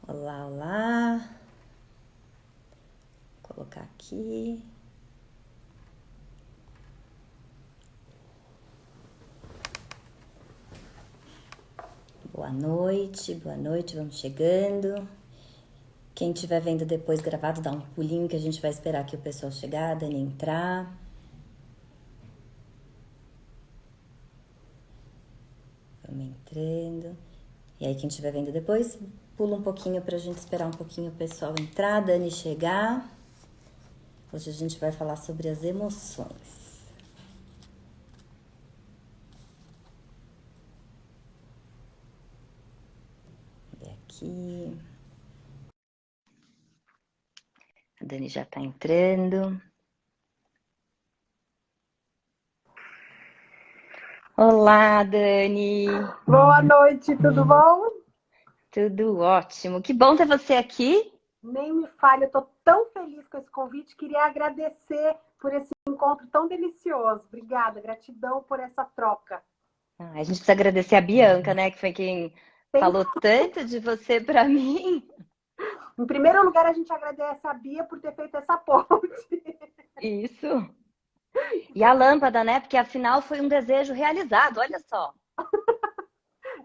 Olá, olá. Vou colocar aqui. Boa noite, vamos chegando. Quem estiver vendo depois gravado, dá um pulinho que a gente vai esperar aqui o pessoal chegar, a Dani entrar. Vamos entrando. E aí, quem estiver vendo depois, pula um pouquinho pra gente esperar um pouquinho o pessoal entrar, a Dani chegar. Hoje a gente vai falar sobre as emoções. Vou ver aqui. A Dani já tá entrando. Olá, Dani. Boa noite, tudo bom? Tudo ótimo. Que bom ter você aqui. Nem me fale, eu estou tão feliz com esse convite. Queria agradecer por esse encontro tão delicioso. Obrigada, gratidão por essa troca. A gente precisa agradecer a Bianca, né, que foi quem Tem- falou tanto de você para mim. Em primeiro lugar, a gente agradece a Bia por ter feito essa ponte. Isso. E a lâmpada, né? Porque afinal foi um desejo realizado, olha só.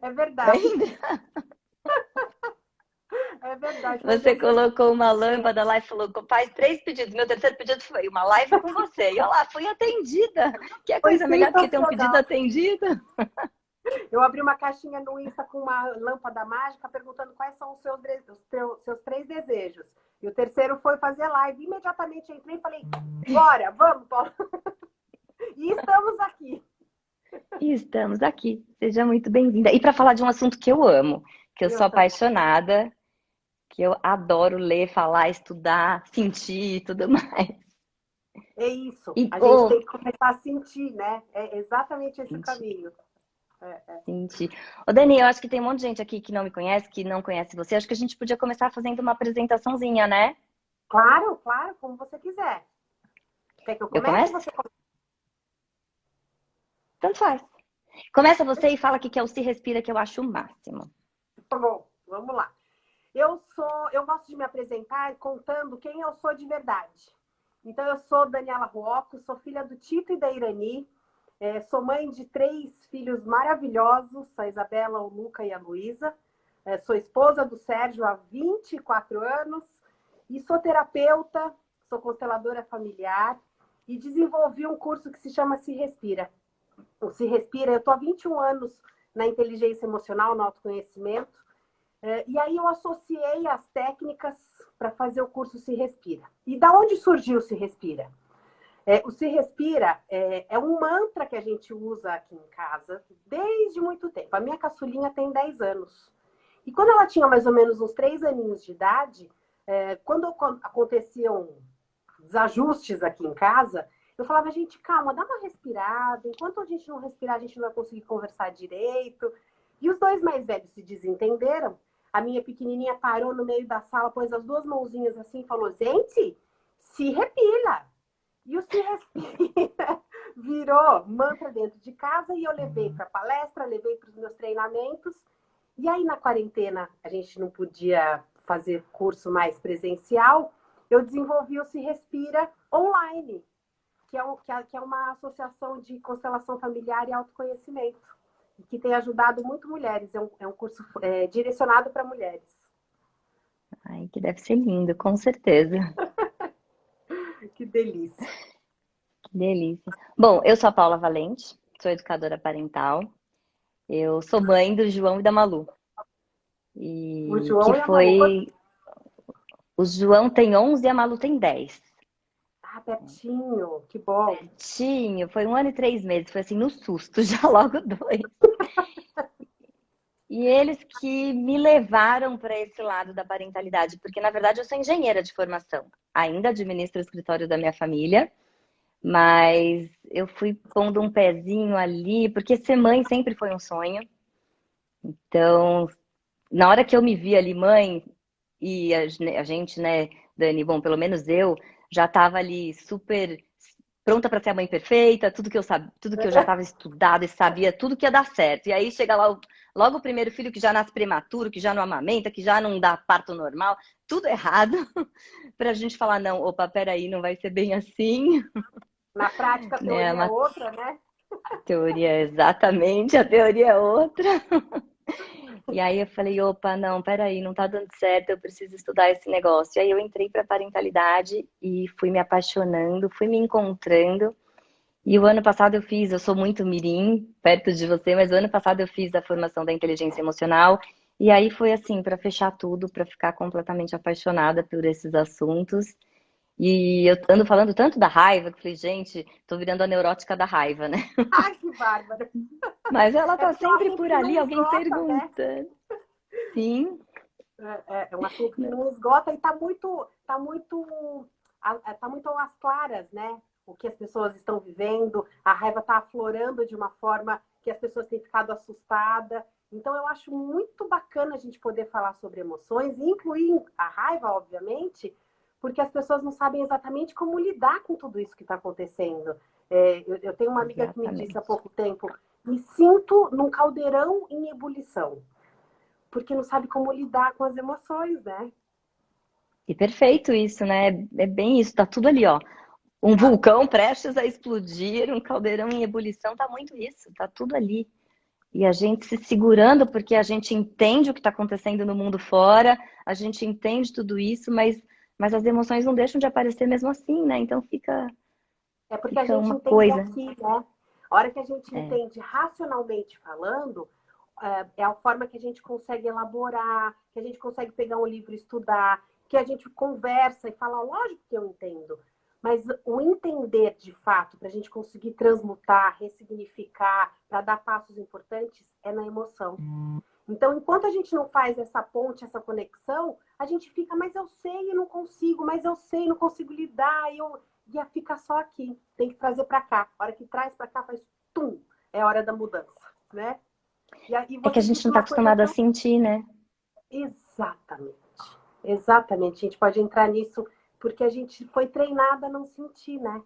É verdade, Lembra? é verdade. Foi um Você desejo. colocou uma lâmpada lá e falou, faz 3 pedidos. Meu terceiro pedido foi uma live com você. E olha lá, fui atendida. Que Foi coisa melhor do que ter um pedido sensacional. atendido? Eu abri uma caixinha no Insta com uma lâmpada mágica perguntando quais são os seus 3 desejos. E o terceiro foi fazer live. Imediatamente entrei e falei: bora, vamos, Paulo. E estamos aqui. E estamos aqui. Seja muito bem-vinda. E para falar de um assunto que eu amo, que eu Eu sou também. apaixonada, que eu adoro ler, falar, estudar, sentir e tudo mais. É isso. E, A gente tem oh, que começar a sentir, né? É exatamente esse o sentir, caminho. É. sentir. Ô, Dani, eu acho que tem um monte de gente aqui que não me conhece, que não conhece você. Acho que a gente podia começar fazendo uma apresentaçãozinha, né? Claro, claro, como você quiser. Quer que eu Eu comece? começo? Você começa. Tanto faz. Começa você e fala o que é o Se Respira, que eu acho o máximo. Tá bom, vamos lá. Eu gosto de me apresentar contando quem eu sou de verdade. Então, eu sou Daniela Ruoco, sou filha do Tito e da Irani, sou mãe de 3 filhos maravilhosos, a Isabela, o Luca e a Luísa. Sou esposa do Sérgio há 24 anos e sou terapeuta, sou consteladora familiar e desenvolvi um curso que se chama Se Respira. O Se Respira, eu estou há 21 anos na inteligência emocional, no autoconhecimento, e aí eu associei as técnicas para fazer o curso Se Respira. E da onde surgiu o Se Respira? O Se Respira é um mantra que a gente usa aqui em casa desde muito tempo. A minha caçulinha tem 10 anos. E quando ela tinha mais ou menos uns 3 aninhos de idade, quando aconteciam desajustes aqui em casa, eu falava, gente, calma, dá uma respirada. Enquanto a gente não respirar, a gente não vai conseguir conversar direito. E os 2 mais velhos se desentenderam. A minha pequenininha parou no meio da sala, pôs as 2 mãozinhas assim e falou, gente, se repila. E o se respira virou mantra dentro de casa e eu levei para palestra, levei para os meus treinamentos. E aí, na quarentena, a gente não podia fazer curso mais presencial, eu desenvolvi o Se Respira online, que é uma associação de constelação familiar e autoconhecimento, que tem ajudado muito mulheres. É um curso direcionado para mulheres. Ai, que deve ser lindo, com certeza. Que delícia. Que delícia. Bom, eu sou a Paula Valente, sou educadora parental. Eu sou mãe do João e da Malu. O E que João e a Malu. foi. O João tem 11 e a Malu tem 10. Ah, pertinho, que bom. Tinha, foi 1 ano e 3 meses, foi assim, no susto, já logo dois. E eles que me levaram para esse lado da parentalidade, porque na verdade eu sou engenheira de formação, ainda administro o escritório da minha família, mas eu fui pondo um pezinho ali, porque ser mãe sempre foi um sonho. Então, na hora que eu me vi ali mãe, e a gente, né, Dani, bom, pelo menos eu, já estava ali super pronta para ser a mãe perfeita, tudo que eu sabia, tudo que eu já estava estudada e sabia tudo que ia dar certo. E aí chega lá Logo o primeiro filho que já nasce prematuro, que já não amamenta, que já não dá parto normal, tudo errado, para a gente falar, não, opa, peraí, não vai ser bem assim. Na prática, a Né? teoria é outra, né? A teoria, exatamente, a teoria é outra. E aí eu falei, opa, não, peraí, não tá dando certo, eu preciso estudar esse negócio. E aí eu entrei para parentalidade e fui me apaixonando, fui me encontrando. E o ano passado eu sou muito mirim, perto de você, mas o ano passado eu fiz a formação da inteligência emocional. E aí foi assim, para fechar tudo, para ficar completamente apaixonada por esses assuntos. E eu ando falando tanto da raiva, que eu falei, gente, tô virando a neurótica da raiva, né? Ai, que bárbara! Mas ela É tá porque é um sempre assunto por que não ali, alguém esgota, né? perguntando. Sim, É um assunto que não esgota e tá muito às claras, né? O que as pessoas estão vivendo, a raiva está aflorando de uma forma que as pessoas têm ficado assustadas. Então, eu acho muito bacana a gente poder falar sobre emoções, e incluir a raiva, obviamente, porque as pessoas não sabem exatamente como lidar com tudo isso que está acontecendo. Eu tenho uma amiga que me disse há exatamente. pouco tempo: me sinto num caldeirão em ebulição, porque não sabe como lidar com as emoções, né? E perfeito isso, né? É bem isso, tá tudo ali, ó. Um vulcão prestes a explodir, um caldeirão em ebulição, tá muito isso, tá tudo ali. E a gente se segurando porque a gente entende o que está acontecendo no mundo fora, a gente entende tudo isso, mas as emoções não deixam de aparecer mesmo assim, né? Então É porque a fica gente uma entende coisa. aqui, né? A hora que a gente É, entende racionalmente falando, é a forma que a gente consegue elaborar, que a gente consegue pegar um livro e estudar, que a gente conversa e fala, lógico que eu entendo. Mas o entender de fato, para a gente conseguir transmutar, ressignificar, para dar passos importantes, é na emoção. Então, enquanto a gente não faz essa ponte, essa conexão, a gente fica, mas eu sei e não consigo, mas eu sei e não consigo lidar, e fica só aqui. Tem que trazer para cá. A hora que traz para cá, faz tum, é hora da mudança, né? E é que a você gente disse não está uma coisa acostumado a tão... sentir, né? Exatamente. Exatamente. A gente pode entrar nisso porque a gente foi treinada a não sentir, né?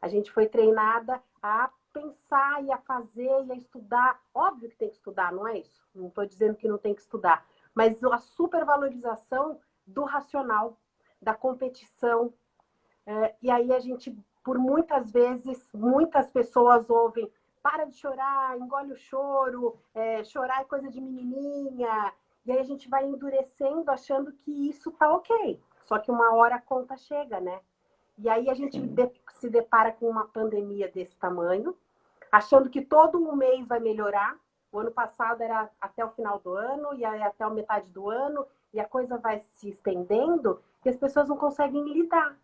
A gente foi treinada a pensar e a fazer e a estudar. Óbvio que tem que estudar, não é isso? Não estou dizendo que não tem que estudar. Mas a supervalorização do racional, da competição. E aí a gente, por muitas vezes, muitas pessoas ouvem: para de chorar, engole o choro, chorar é coisa de menininha. E aí a gente vai endurecendo, achando que isso tá ok. Só que uma hora a conta chega, né? E aí a gente Sim. se depara com uma pandemia desse tamanho, achando que todo um mês vai melhorar. O ano passado era até o final do ano, e aí até a metade do ano, e a coisa vai se estendendo, e as pessoas não conseguem lidar,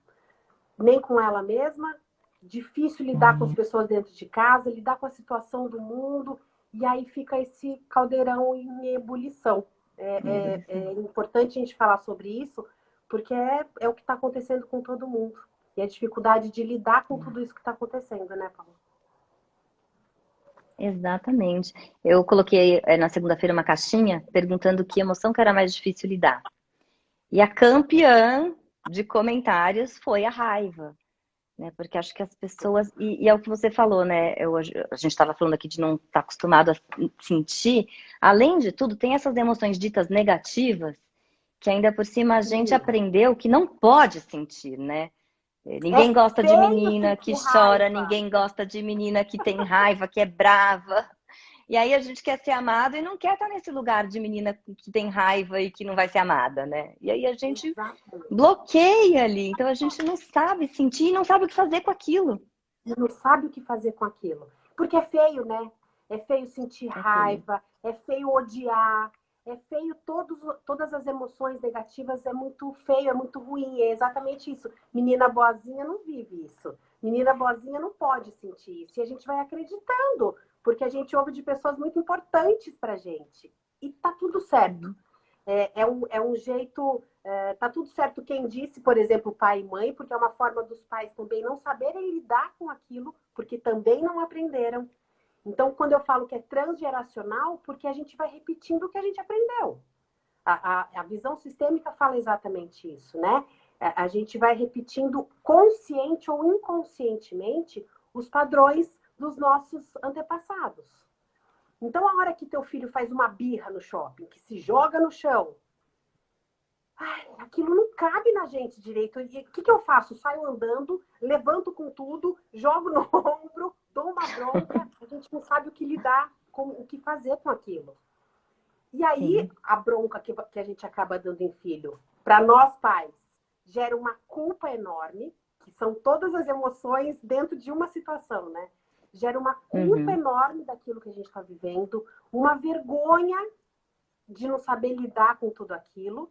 nem com ela mesma, difícil lidar com as pessoas dentro de casa, lidar com a situação do mundo, e aí fica esse caldeirão em ebulição. É importante a gente falar sobre isso, porque é o que está acontecendo com todo mundo. E a dificuldade de lidar com tudo isso que está acontecendo, né, Paulo? Exatamente. Eu coloquei na segunda-feira uma caixinha perguntando que emoção que era mais difícil lidar. E a campeã de comentários foi a raiva, né? Porque acho que as pessoas. E é o que você falou, né? A gente estava falando aqui de não estar acostumado a sentir. Além de tudo, tem essas emoções ditas negativas, que ainda por cima a gente Sim. aprendeu que não pode sentir, né? É Ninguém gosta de feio menina que sentir chora, raiva. ninguém gosta de menina que tem raiva, que é brava. E aí a gente quer ser amado e não quer estar nesse lugar de menina que tem raiva e que não vai ser amada, né? E aí a gente Exatamente. bloqueia ali. Então a gente não sabe sentir e não sabe o que fazer com aquilo. E não sabe o que fazer com aquilo. Porque é feio, né? É feio sentir É feio. raiva, é feio odiar, é feio todas as emoções negativas, é muito feio, é muito ruim. É exatamente isso. Menina boazinha não vive isso. Menina boazinha não pode sentir isso. E a gente vai acreditando, porque a gente ouve de pessoas muito importantes pra gente. E tá tudo certo. Uhum. É um jeito. Tá tudo certo quem disse, por exemplo, pai e mãe, porque é uma forma dos pais também não saberem lidar com aquilo, porque também não aprenderam. Então, quando eu falo que é transgeracional, porque a gente vai repetindo o que a gente aprendeu. A visão sistêmica fala exatamente isso, né? A gente vai repetindo consciente ou inconscientemente os padrões dos nossos antepassados. Então, a hora que teu filho faz uma birra no shopping, que se joga no chão, ai, aquilo não cabe na gente direito. E o que eu faço? Saio andando, levanto com tudo, jogo no ombro, dou uma bronca, a gente não sabe o que lidar, o que fazer com aquilo. E aí, Sim. a bronca que a gente acaba dando em filho, para nós pais, gera uma culpa enorme, que são todas as emoções dentro de uma situação, né? Gera uma culpa Uhum. enorme daquilo que a gente está vivendo, uma vergonha de não saber lidar com tudo aquilo.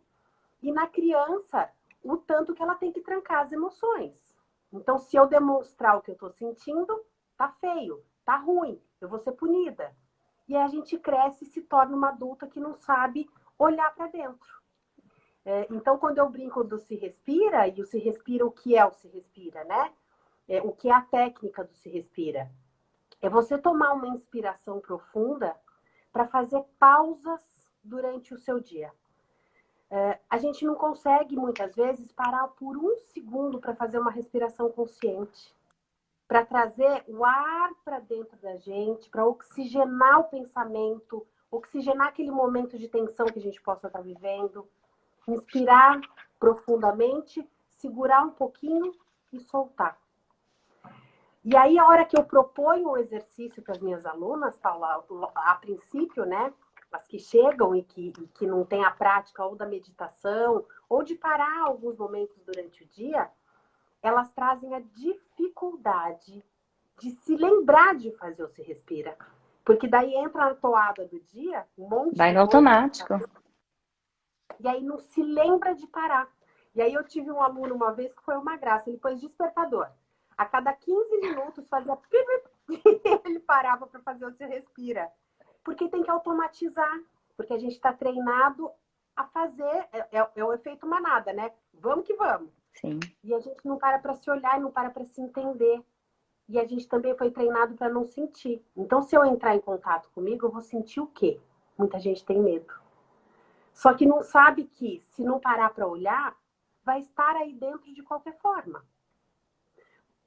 E na criança, o tanto que ela tem que trancar as emoções. Então, se eu demonstrar o que eu estou sentindo, tá feio, tá ruim, eu vou ser punida. E aí a gente cresce e se torna uma adulta que não sabe olhar para dentro. Então, quando eu brinco do se respira, e o se respira, o que é o se respira, né? O que é a técnica do se respira? É você tomar uma inspiração profunda para fazer pausas durante o seu dia. A gente não consegue, muitas vezes, parar por um segundo para fazer uma respiração consciente, para trazer o ar para dentro da gente, para oxigenar o pensamento, oxigenar aquele momento de tensão que a gente possa estar vivendo, inspirar profundamente, segurar um pouquinho e soltar. E aí, a hora que eu proponho o exercício para as minhas alunas, Paula, a princípio, né? As que chegam e que não têm a prática ou da meditação, ou de parar alguns momentos durante o dia, elas trazem a dificuldade de se lembrar de fazer o Se Respira. Porque daí entra na toada do dia, um monte Vai de no coisa, automático. e aí não se lembra de parar. E aí eu tive um aluno uma vez que foi uma graça, ele pôs despertador. A cada 15 minutos fazia e ele parava para fazer o Se Respira. Porque tem que automatizar, porque a gente está treinado a fazer, é o efeito manada, né? Vamos que vamos. Sim. E a gente não para se olhar, não para se entender. E a gente também foi treinado para não sentir. Então, se eu entrar em contato comigo, eu vou sentir o quê? Muita gente tem medo. Só que não sabe que, se não parar para olhar, vai estar aí dentro de qualquer forma.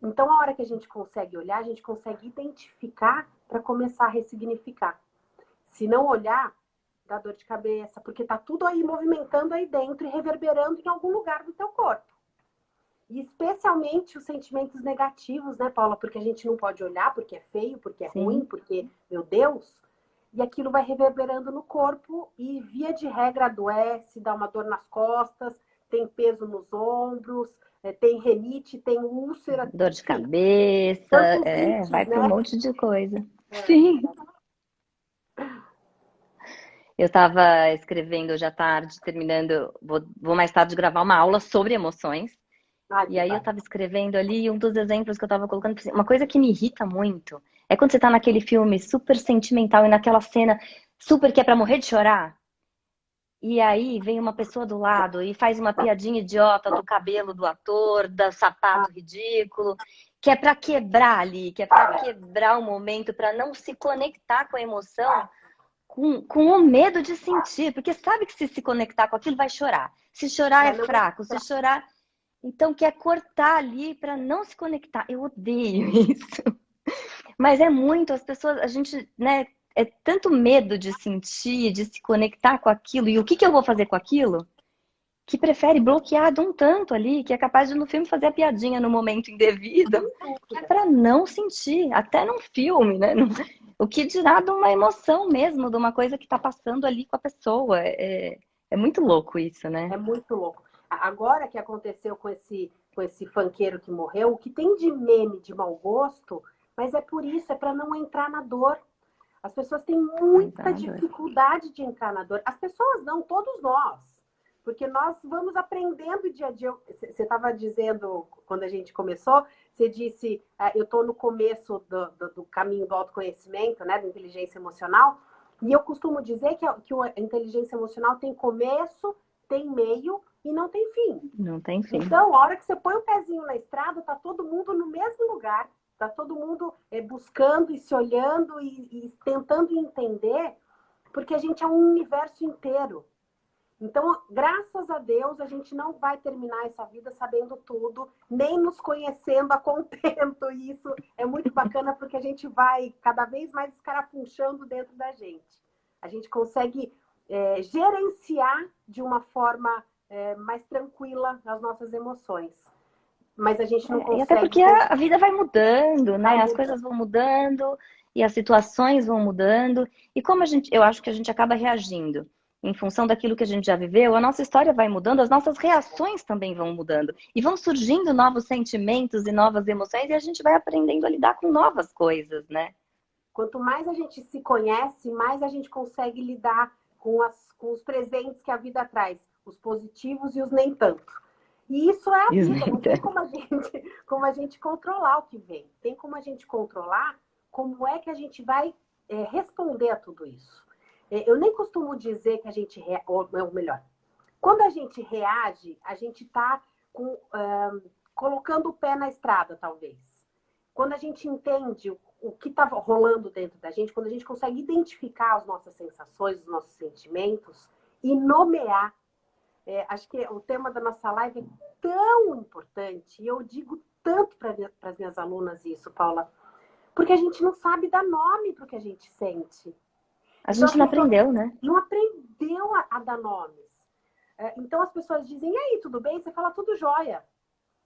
Então, a hora que a gente consegue olhar, a gente consegue identificar para começar a ressignificar. Se não olhar, dá dor de cabeça, porque tá tudo aí movimentando aí dentro e reverberando em algum lugar do teu corpo. E especialmente os sentimentos negativos, né, Paula? Porque a gente não pode olhar porque é feio, porque é ruim, Sim. porque, meu Deus, e aquilo vai reverberando no corpo e, via de regra, adoece, dá uma dor nas costas, tem peso nos ombros, tem renite, tem úlcera, Dor de enfim, cabeça, tantos ites, vai para um né? monte de coisa. Sim. Eu estava escrevendo hoje à tarde, terminando, vou mais tarde gravar uma aula sobre emoções. Ai, E que aí eu vai. estava escrevendo ali, e um dos exemplos que eu estava colocando, uma coisa que me irrita muito, é quando você tá naquele filme super sentimental e naquela cena super que é pra morrer de chorar. E aí vem uma pessoa do lado e faz uma piadinha idiota do cabelo do ator, do Ah, sapato ridículo, que é pra quebrar ali, que é pra quebrar o momento, pra não se conectar com a emoção, com o medo de sentir, porque sabe que se conectar com aquilo vai chorar. Se chorar é vai não fraco, se chorar então, quer cortar ali para não se conectar. Eu odeio isso. Mas é muito, as pessoas, a gente, né, é tanto medo de sentir, de se conectar com aquilo, e o que que eu vou fazer com aquilo? Que prefere bloquear de um tanto ali, que é capaz de no filme fazer a piadinha no momento indevido, sem que é dúvida. para não sentir, até num filme, né? O que dirá de uma emoção mesmo, de uma coisa que está passando ali com a pessoa. É muito louco isso, né? É muito louco. Agora que aconteceu com esse funkeiro que morreu, o que tem de meme de mau gosto, mas é por isso, é para não entrar na dor. As pessoas têm muita Exato. dificuldade de entrar na dor. As pessoas não, todos nós. Porque nós vamos aprendendo dia a dia. Você estava dizendo, quando a gente começou, você disse, eu estou no começo do caminho do autoconhecimento, né, da inteligência emocional. E eu costumo dizer que a inteligência emocional tem começo, tem meio e não tem fim. Não tem fim. Então, a hora que você põe o pezinho na estrada, tá todo mundo no mesmo lugar, tá todo mundo buscando e se olhando e tentando entender, porque a gente é um universo inteiro. Então, graças a Deus, a gente não vai terminar essa vida sabendo tudo, nem nos conhecendo a contento. E isso é muito bacana porque a gente vai cada vez mais escarafunchando dentro da gente. A gente consegue gerenciar de uma forma mais tranquila as nossas emoções. Mas a gente não E até consegue. porque a vida vai mudando, Vai né? As mudando. coisas vão mudando e as situações vão mudando. E como eu acho que a gente acaba reagindo em função daquilo que a gente já viveu, a nossa história vai mudando, as nossas reações também vão mudando. E vão surgindo novos sentimentos e novas emoções e a gente vai aprendendo a lidar com novas coisas, né? Quanto mais a gente se conhece, mais a gente consegue lidar com os presentes que a vida traz, os positivos e os nem tanto. E isso é a vida, não tem como a gente controlar o que vem. Tem como a gente controlar como é que a gente vai responder a tudo isso. Eu nem costumo dizer que a gente, ou melhor, quando a gente reage, a gente está colocando o pé na estrada, talvez. Quando a gente entende o que está rolando dentro da gente, quando a gente consegue identificar as nossas sensações, os nossos sentimentos e nomear. Acho que o tema da nossa live é tão importante, e eu digo tanto para as minhas alunas isso, Paula, porque a gente não sabe dar nome para o que a gente sente. A Então gente as não pessoas aprendeu, né? não aprendeu a dar nomes. Então as pessoas dizem, e aí, tudo bem? Você fala tudo jóia.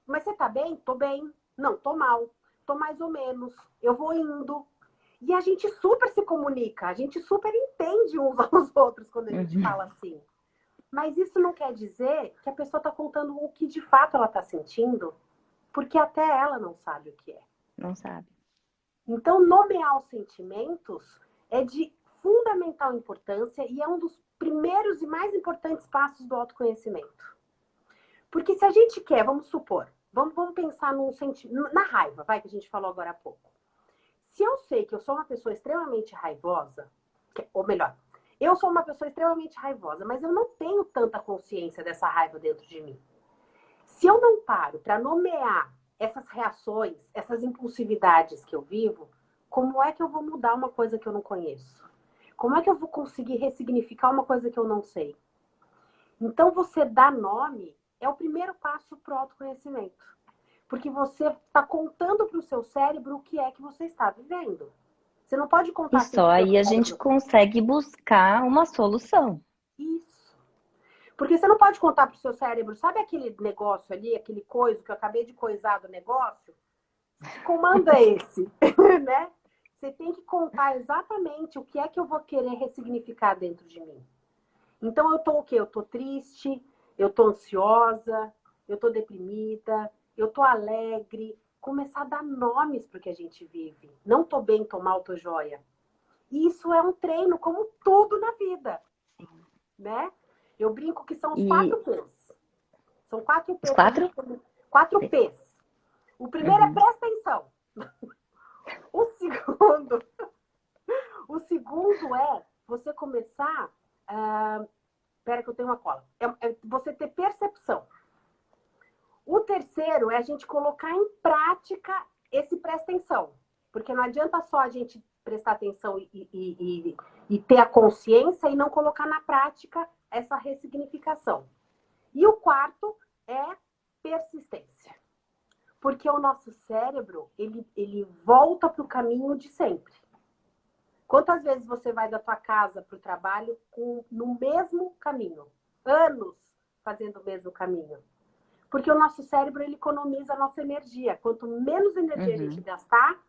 Mas você tá bem? Tô bem. Não, tô mal. Tô mais ou menos. Eu vou indo. E a gente super se comunica, a gente super entende uns aos outros quando a gente Uhum. fala assim. Mas isso não quer dizer que a pessoa está contando o que de fato ela está sentindo, porque até ela não sabe o que é. Não sabe. Então, nomear os sentimentos é de fundamental importância e é um dos primeiros e mais importantes passos do autoconhecimento. Porque se a gente quer, vamos supor, vamos pensar na raiva, vai, que a gente falou agora há pouco. Se eu sei que eu sou uma pessoa extremamente raivosa, ou melhor, eu sou uma pessoa extremamente raivosa, mas eu não tenho tanta consciência dessa raiva dentro de mim. Se eu não paro para nomear essas reações, essas impulsividades que eu vivo, como é que eu vou mudar uma coisa que eu não conheço? Como é que eu vou conseguir ressignificar uma coisa que eu não sei? Então, você dar nome é o primeiro passo para o autoconhecimento. Porque você está contando para o seu cérebro o que é que você está vivendo. Você não pode E contar assim só para o seu aí a gente cérebro. consegue buscar uma solução. Isso. Porque você não pode contar para o seu cérebro, sabe aquele negócio ali, aquele coisa que eu acabei de coisar do negócio? Que comando é esse? Né? Você tem que contar exatamente o que é que eu vou querer ressignificar dentro de mim. Então eu tô o quê? Eu tô triste, eu tô ansiosa, eu tô deprimida, eu tô alegre. Começar a dar nomes para o que a gente vive. Não tô bem, tô mal, tô joia. Isso é um treino, como tudo na vida, né? Eu brinco que são os E 4 P's. São 4 P's os que a gente quatro? tem. 4 P's. O primeiro é Uhum. presta atenção. O segundo, o segundo é você começar. Espera que eu tenho uma cola. É você ter percepção. O terceiro é a gente colocar em prática esse presta atenção. Porque não adianta só a gente prestar atenção e ter a consciência e não colocar na prática essa ressignificação. E o quarto é persistência. Porque o nosso cérebro, ele volta para o caminho de sempre. Quantas vezes você vai da tua casa para o trabalho no mesmo caminho? Anos fazendo o mesmo caminho. Porque o nosso cérebro, ele economiza a nossa energia. Quanto menos energia a gente Uhum. gastar,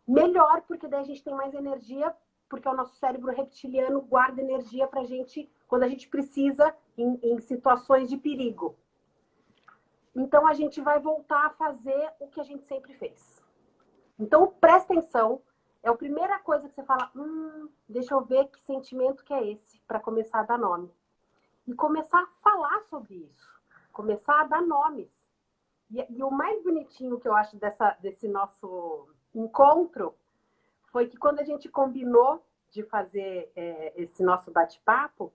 melhor, porque daí a gente tem mais energia, porque o nosso cérebro reptiliano guarda energia para a gente, quando a gente precisa, em situações de perigo. Então, a gente vai voltar a fazer o que a gente sempre fez. Então, presta atenção. É a primeira coisa que você fala, deixa eu ver que sentimento que é esse, para começar a dar nome. E começar a falar sobre isso. Começar a dar nomes. E o mais bonitinho que eu acho desse nosso encontro foi que quando a gente combinou de fazer esse nosso bate-papo,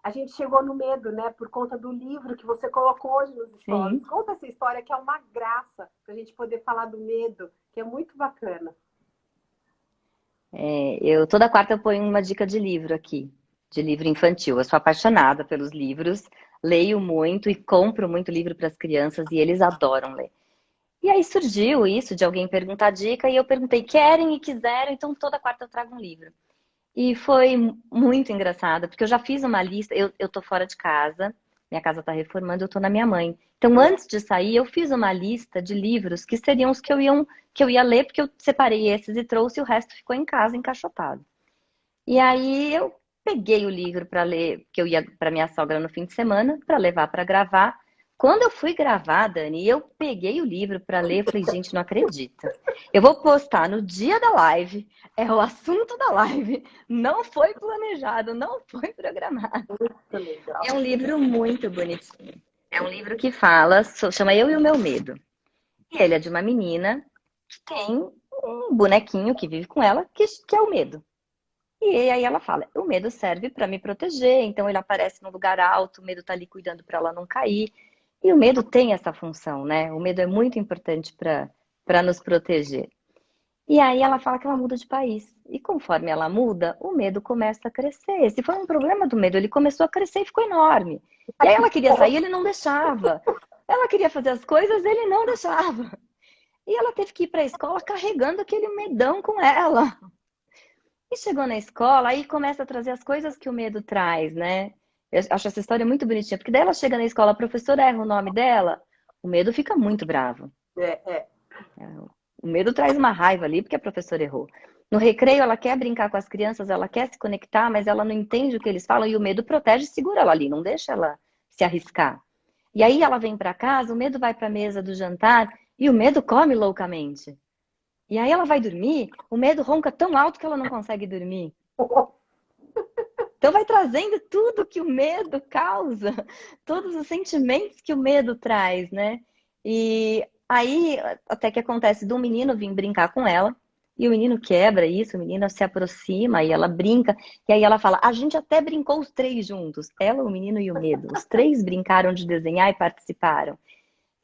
a gente chegou no medo, né? Por conta do livro que você colocou hoje nos stories. Sim. Conta essa história que é uma graça para a gente poder falar do medo, que é muito bacana. Toda quarta eu ponho uma dica de livro aqui. de livro infantil. Eu sou apaixonada pelos livros, leio muito e compro muito livro para as crianças e eles adoram ler. E aí surgiu isso de alguém perguntar dica e eu perguntei, querem e quiseram, então toda quarta eu trago um livro. E foi muito engraçado, porque eu já fiz uma lista, eu tô fora de casa, minha casa tá reformando, eu tô na minha mãe. Então, antes de sair, eu fiz uma lista de livros que seriam os que eu ia ler, porque eu separei esses e trouxe, e o resto ficou em casa, encaixotado. E aí eu peguei o livro para ler, que eu ia para minha sogra no fim de semana, para levar para gravar. Quando eu fui gravar, Dani, eu peguei o livro para ler, eu falei, gente, não acredito. Eu vou postar no dia da live, é o assunto da live, não foi planejado, não foi programado. Muito legal. É um livro muito bonitinho. É um livro que fala, chama Eu e o Meu Medo. E ele é de uma menina que tem um bonequinho que vive com ela, que é o medo. E aí ela fala, o medo serve para me proteger, então ele aparece num lugar alto, o medo tá ali cuidando para ela não cair. E o medo tem essa função, né? O medo é muito importante para nos proteger. E aí ela fala que ela muda de país. E conforme ela muda, o medo começa a crescer. Esse foi um problema do medo, ele começou a crescer e ficou enorme. E aí ela queria sair, ele não deixava. Ela queria fazer as coisas, ele não deixava. E ela teve que ir para a escola carregando aquele medão com ela. E chegou na escola, aí começa a trazer as coisas que o medo traz, né? Eu acho essa história muito bonitinha, porque daí ela chega na escola, a professora erra o nome dela, o medo fica muito bravo. É, é. O medo traz uma raiva ali, porque a professora errou. No recreio, ela quer brincar com as crianças, ela quer se conectar, mas ela não entende o que eles falam e o medo protege e segura ela ali, não deixa ela se arriscar. E aí ela vem para casa, o medo vai para a mesa do jantar e o medo come loucamente. E aí ela vai dormir, o medo ronca tão alto que ela não consegue dormir. Então vai trazendo tudo que o medo causa, todos os sentimentos que o medo traz, né? E aí até que acontece do menino vir brincar com ela, e o menino quebra isso, o menino se aproxima e ela brinca, e aí ela fala: "A gente até brincou os três juntos, ela, o menino e o medo. Os três brincaram de desenhar e participaram".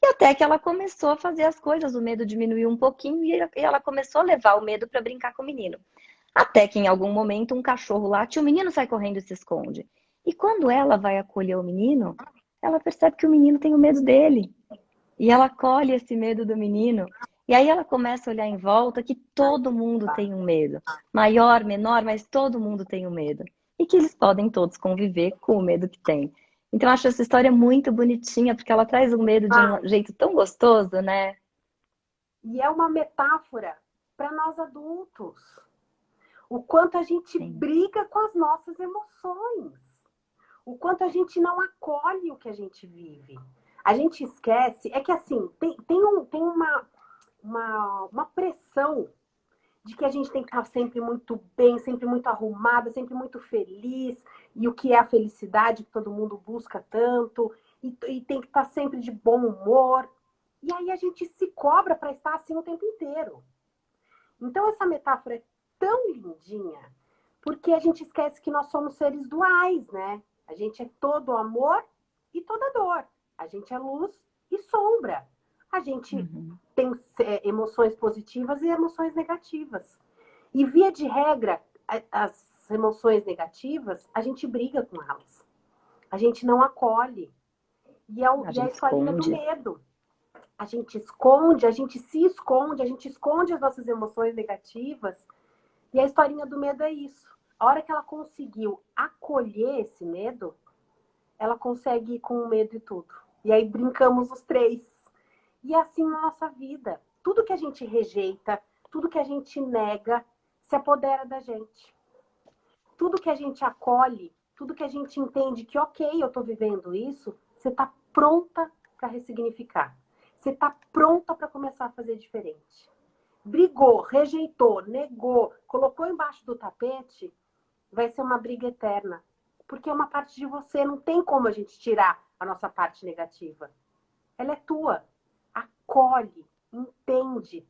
E até que ela começou a fazer as coisas, o medo diminuiu um pouquinho e ela começou a levar o medo para brincar com o menino. Até que em algum momento um cachorro late e o menino sai correndo e se esconde. E quando ela vai acolher o menino, ela percebe que o menino tem o medo dele. E ela acolhe esse medo do menino. E aí ela começa a olhar em volta que todo mundo tem um medo. Maior, menor, mas todo mundo tem um medo. E que eles podem todos conviver com o medo que tem. Então eu acho essa história muito bonitinha, porque ela traz o medo de Ah, um jeito tão gostoso, né? e é uma metáfora para nós adultos. O quanto a gente Sim. briga com as nossas emoções. O quanto a gente não acolhe o que a gente vive. A gente esquece. É que assim, tem uma pressão de que a gente tem que estar sempre muito bem, sempre muito arrumada, sempre muito feliz. E o que é a felicidade que todo mundo busca tanto. E tem que estar sempre de bom humor. E aí a gente se cobra para estar assim o tempo inteiro. Então essa metáfora é tão lindinha, porque a gente esquece que nós somos seres duais, né? A gente é todo amor e toda dor. A gente é luz e sombra. A gente Uhum. tem emoções positivas e emoções negativas. E via de regra, as emoções negativas, a gente briga com elas. A gente não acolhe. A E a gente historinha do esconde. medo. A gente esconde, a gente se esconde, a gente esconde as nossas emoções negativas. E a historinha do medo é isso. A hora que ela conseguiu acolher esse medo, ela consegue ir com o medo e tudo. E aí brincamos os três. E é assim na nossa vida. Tudo que a gente rejeita, tudo que a gente nega, se apodera da gente. Tudo que a gente acolhe, tudo que a gente entende que, ok, eu estou vivendo isso, você está pronta para ressignificar. Você está pronta para começar a fazer diferente. Brigou, rejeitou, negou, colocou embaixo do tapete, vai ser uma briga eterna. Porque é uma parte de você, não tem como a gente tirar a nossa parte negativa. Ela é tua. Acolhe, entende,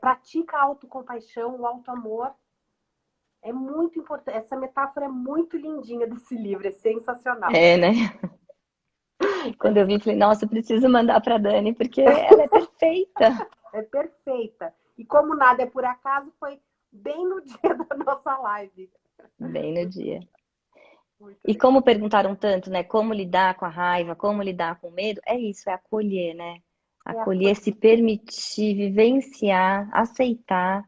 pratica a autocompaixão, o autoamor. É muito importante. Essa metáfora é muito lindinha desse livro, é sensacional. É, né? Quando eu vi, falei, nossa, eu preciso mandar para Dani, porque ela é perfeita. É perfeita. E como nada é por acaso, foi bem no dia da nossa live. Bem no dia. Muito E legal. como perguntaram tanto, né? Como lidar com a raiva, como lidar com o medo, é isso, é acolher, né? É Acolher, se acolher. permitir, vivenciar, aceitar.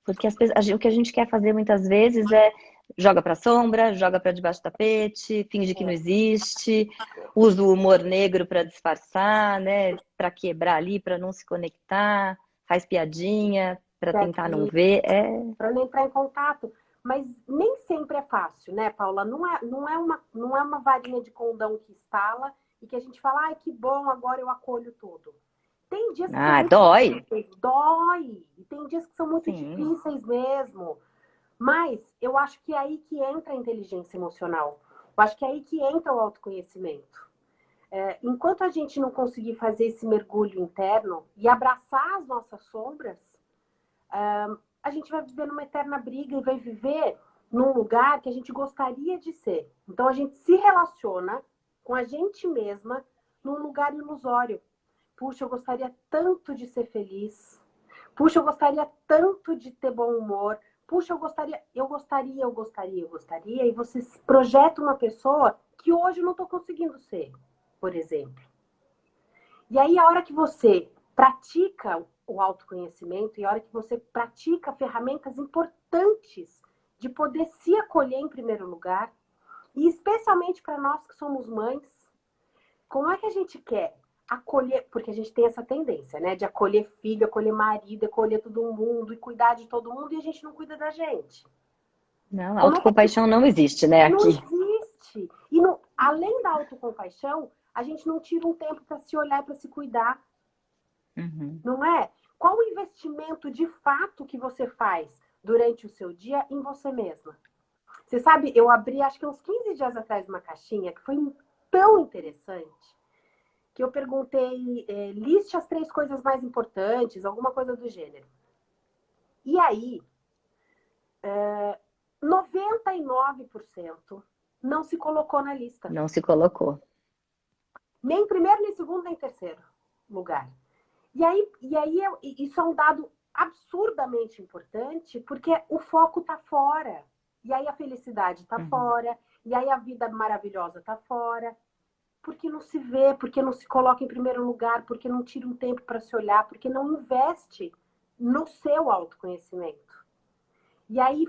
Porque o que a gente quer fazer muitas vezes é joga pra sombra, joga pra debaixo do tapete, finge que não É, existe, usa o humor negro pra disfarçar, né? Pra quebrar ali, pra não se conectar, faz piadinha pra tentar não piadinha, ver. para não entrar em contato. Mas nem sempre é fácil, né, Paula? Não é uma varinha de condão que estala e que a gente fala, ai, que bom, agora eu acolho tudo. Tem dias que são Ah, muito dói. difíceis, dói. E tem dias que são muito Sim. difíceis mesmo. Mas eu acho que é aí que entra a inteligência emocional. Eu acho que é aí que entra o autoconhecimento. Enquanto a gente não conseguir fazer esse mergulho interno e abraçar as nossas sombras, a gente vai viver numa eterna briga e vai viver num lugar que a gente gostaria de ser. Então a gente se relaciona com a gente mesma num lugar ilusório. Puxa, eu gostaria tanto de ser feliz. Puxa, eu gostaria tanto de ter bom humor. Puxa, eu gostaria. E você projeta uma pessoa que hoje eu não estou conseguindo ser, por exemplo. E aí, a hora que você pratica o autoconhecimento e a hora que você pratica ferramentas importantes de poder se acolher em primeiro lugar, e especialmente para nós que somos mães, como é que a gente quer acolher? Porque a gente tem essa tendência, né, de acolher filho, acolher marido, acolher todo mundo e cuidar de todo mundo e a gente não cuida da gente. Não, Como é que a gente autocompaixão não existe, né, não aqui. existe? E além da autocompaixão, a gente não tira um tempo para se olhar, para se cuidar. Uhum. Não é? Qual o investimento de fato que você faz durante o seu dia em você mesma? Você sabe, eu abri acho que uns 15 dias atrás uma caixinha que foi tão interessante que eu perguntei, liste as 3 coisas mais importantes, alguma coisa do gênero. E aí, 99% não se colocou na lista. Não se colocou. Nem em primeiro, nem em segundo, nem em terceiro lugar. E aí isso é um dado absurdamente importante, porque o foco está fora. E aí a felicidade está Uhum. fora, e aí a vida maravilhosa está fora, porque não se vê, porque não se coloca em primeiro lugar, porque não tira um tempo para se olhar, porque não investe no seu autoconhecimento. E aí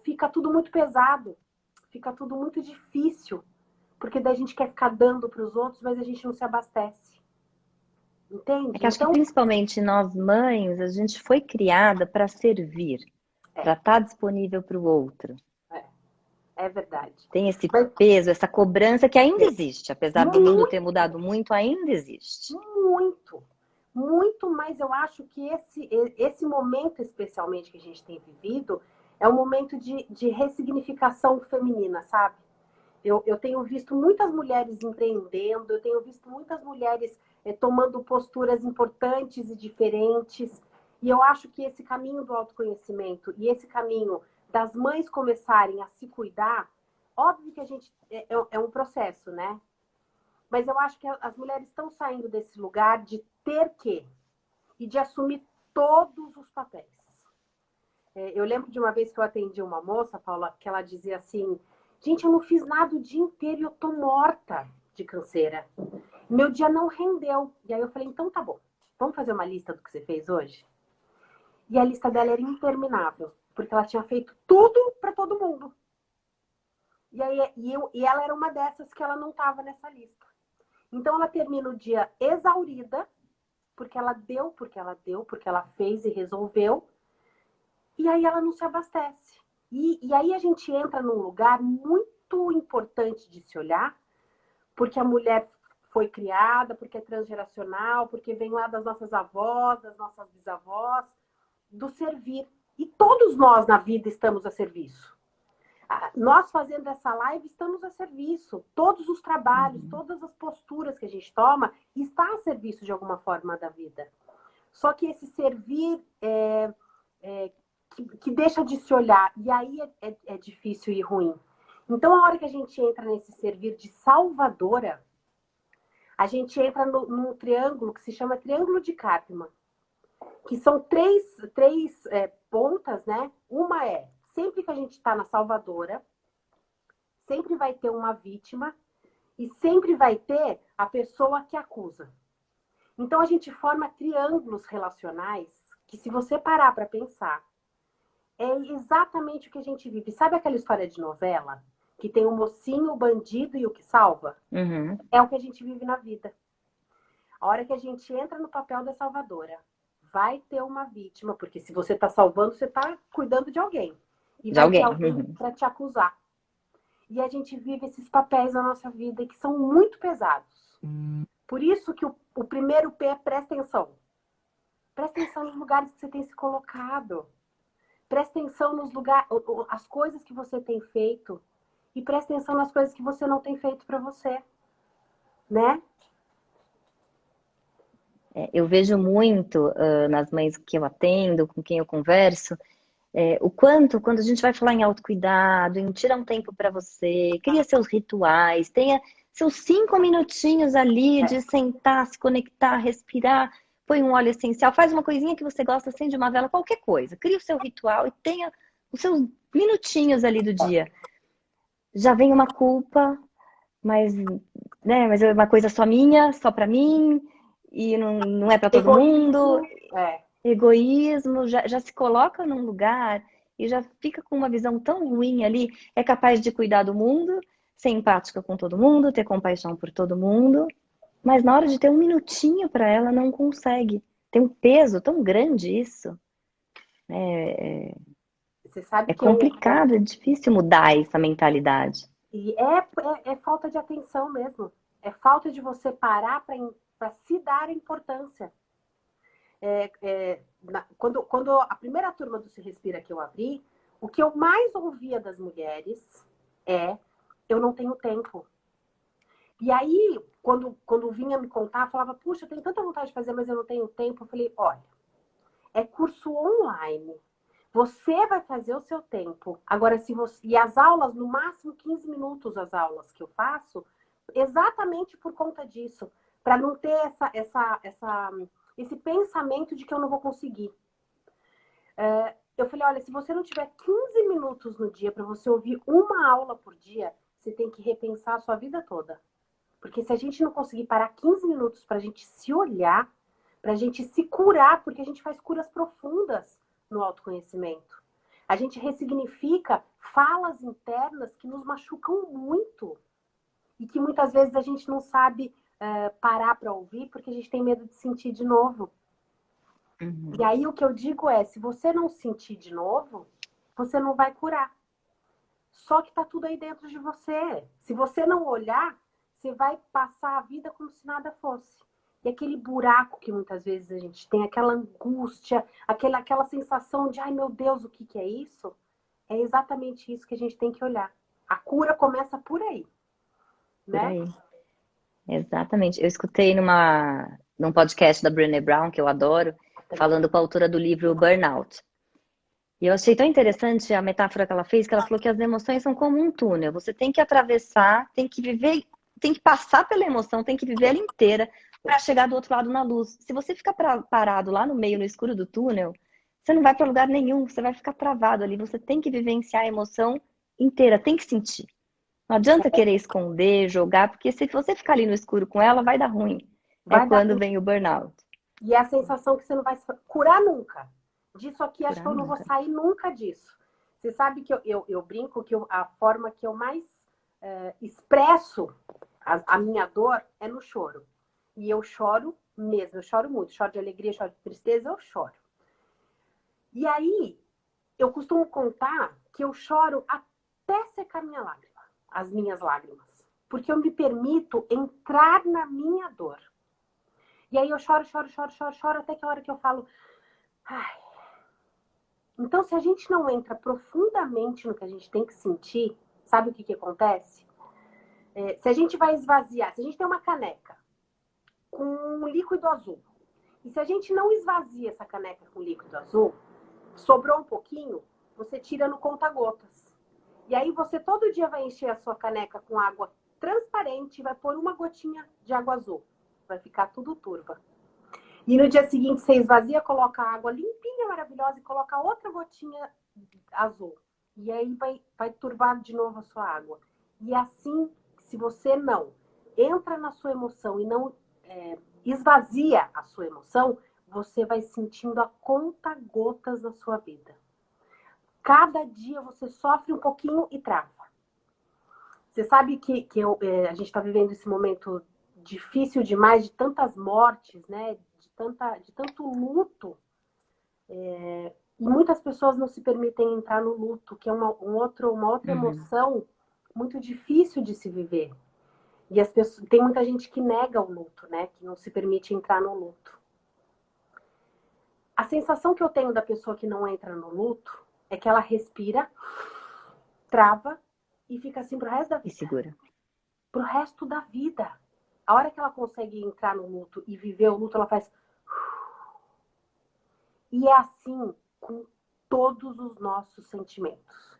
fica tudo muito pesado, fica tudo muito difícil, porque daí a gente quer ficar dando para os outros, mas a gente não se abastece. É Entende? que acho que Então, principalmente nós mães, a gente foi criada para servir, para é, estar disponível para o outro. é, é verdade. Tem esse Mas peso, essa cobrança que ainda existe, apesar do mundo ter muito, mudado muito, ainda existe. muito, muito, mas eu acho que esse momento, especialmente, que a gente tem vivido, é um momento de ressignificação feminina, sabe? Eu tenho visto muitas mulheres empreendendo, eu tenho visto muitas mulheres tomando posturas importantes e diferentes, e eu acho que esse caminho do autoconhecimento e esse caminho das mães começarem a se cuidar, óbvio que a gente é um processo, né? Mas eu acho que as mulheres estão saindo desse lugar de ter que e de assumir todos os papéis. Eu lembro de uma vez que eu atendi uma moça, Paula, que ela dizia assim: gente, eu não fiz nada o dia inteiro e eu tô morta de canseira. Meu dia não rendeu. E aí eu falei: então tá bom, vamos fazer uma lista do que você fez hoje? E a lista dela era interminável, porque ela tinha feito tudo para todo mundo. E ela era uma dessas que ela não estava nessa lista. Então ela termina o dia exaurida, porque ela fez e resolveu, e aí ela não se abastece. E aí a gente entra num lugar muito importante de se olhar, porque a mulher foi criada, porque é transgeracional, porque vem lá das nossas avós, das nossas bisavós, do servir. E todos nós na vida estamos a serviço. Nós fazendo essa live estamos a serviço. Todos os trabalhos, Uhum. todas as posturas que a gente toma está a serviço de alguma forma da vida. Só que esse servir que deixa de se olhar, e aí é difícil e ruim. Então, a hora que a gente entra nesse servir de salvadora, a gente entra num triângulo que se chama Triângulo de Karpman, que são três pontas, né? Uma é sempre que a gente está na salvadora, sempre vai ter uma vítima e sempre vai ter a pessoa que acusa. Então a gente forma triângulos relacionais que, se você parar para pensar, é exatamente o que a gente vive. Sabe aquela história de novela? Que tem o mocinho, o bandido e o que salva? Uhum. É o que a gente vive na vida. A hora que a gente entra no papel da salvadora, vai ter uma vítima, porque se você está salvando, você está cuidando de alguém. E De vai ter alguém. alguém Uhum. para te acusar. E a gente vive esses papéis na nossa vida que são muito pesados. Por isso que o primeiro P é presta atenção. Presta atenção nos lugares que você tem se colocado. Presta atenção nos lugares, as coisas que você tem feito. E presta atenção nas coisas que você não tem feito para você. Né? Eu vejo muito nas mães que eu atendo, com quem eu converso, o quanto, quando a gente vai falar em autocuidado, em tirar um tempo para você, cria seus rituais, tenha seus 5 minutinhos ali de sentar, se conectar, respirar, põe um óleo essencial, faz uma coisinha que você gosta, acende uma vela, qualquer coisa. Cria o seu ritual e tenha os seus minutinhos ali do dia. Já vem uma culpa, mas, né, mas é uma coisa só minha, só para mim, e não é para todo mundo. Egoísmo. É. Egoísmo, já se coloca num lugar e já fica com uma visão tão ruim ali, é capaz de cuidar do mundo, ser empática com todo mundo, ter compaixão por todo mundo, mas na hora de ter um minutinho para ela não consegue. Tem um peso tão grande isso. Você sabe É que eu. complicado, é difícil mudar essa mentalidade. E é falta de atenção mesmo. É falta de você parar para se dar importância. Quando a primeira turma do Se Respira que eu abri, o que eu mais ouvia das mulheres é: eu não tenho tempo. E aí, quando vinha me contar, falava: puxa, eu tenho tanta vontade de fazer, mas eu não tenho tempo. Eu falei: olha, é curso online. Você vai fazer o seu tempo. Agora, se você. E as aulas, no máximo 15 minutos, as aulas que eu faço, exatamente por conta disso. Para não ter esse pensamento de que eu não vou conseguir. Eu falei: olha, se você não tiver 15 minutos no dia para você ouvir uma aula por dia, você tem que repensar a sua vida toda. Porque se a gente não conseguir parar 15 minutos para a gente se olhar, para a gente se curar, porque a gente faz curas profundas no autoconhecimento. A gente ressignifica falas internas que nos machucam muito e que muitas vezes a gente não sabe parar para ouvir porque a gente tem medo de sentir de novo. Uhum. E aí o que eu digo é: se você não sentir de novo, você não vai curar. Só que está tudo aí dentro de você. Se você não olhar, você vai passar a vida como se nada fosse. E aquele buraco que muitas vezes a gente tem, aquela angústia, aquela sensação de: ai meu Deus, o que é isso? É exatamente isso que a gente tem que olhar. A cura começa por aí. Por Né? aí. Exatamente. Eu escutei num podcast da Brené Brown, que eu adoro, falando com a autora do livro Burnout. E eu achei tão interessante a metáfora que ela fez, que ela falou que as emoções são como um túnel. Você tem que atravessar, tem que viver, tem que passar pela emoção, tem que viver ela inteira para chegar do outro lado na luz. Se você ficar parado lá no meio, no escuro do túnel, você não vai para lugar nenhum, você vai ficar travado ali. Você tem que vivenciar a emoção inteira, tem que sentir. Não adianta querer esconder, jogar, porque se você ficar ali no escuro com ela, vai dar ruim. É Vai dar. quando vem o burnout. E é a sensação que você não vai curar nunca. Disso aqui, acho que Curar eu não vou nunca. sair nunca disso. Você sabe que eu brinco que a forma que eu mais expresso a minha dor é no choro. E eu choro mesmo, eu choro muito. Choro de alegria, choro de tristeza, eu choro. E aí, eu costumo contar que eu choro até secar minha lágrima, as minhas lágrimas. Porque eu me permito entrar na minha dor. E aí eu choro, até que a hora que eu falo: ai. Então, se a gente não entra profundamente no que a gente tem que sentir, sabe o que acontece? Se a gente vai esvaziar, se a gente tem uma caneca com um líquido azul, e se a gente não esvazia essa caneca com líquido azul, sobrou um pouquinho, você tira no conta-gotas. E aí você todo dia vai encher a sua caneca com água transparente e vai pôr uma gotinha de água azul. Vai ficar tudo turva. E no dia seguinte você esvazia, coloca a água limpinha, maravilhosa, e coloca outra gotinha azul. E aí vai turvar de novo a sua água. E assim, se você não entra na sua emoção e não esvazia a sua emoção, você vai sentindo a conta-gotas na sua vida. Cada dia você sofre um pouquinho e trava. Você sabe que a gente está vivendo esse momento difícil demais, de tantas mortes, né? De tanto luto. E muitas pessoas não se permitem entrar no luto, que é uma outra emoção muito difícil de se viver. E as pessoas, tem muita gente que nega o luto, né? Que não se permite entrar no luto. A sensação que eu tenho da pessoa que não entra no luto é que ela respira, trava e fica assim pro resto da vida. E segura. Pro resto da vida. A hora que ela consegue entrar no luto e viver o luto, ela faz... E é assim com todos os nossos sentimentos.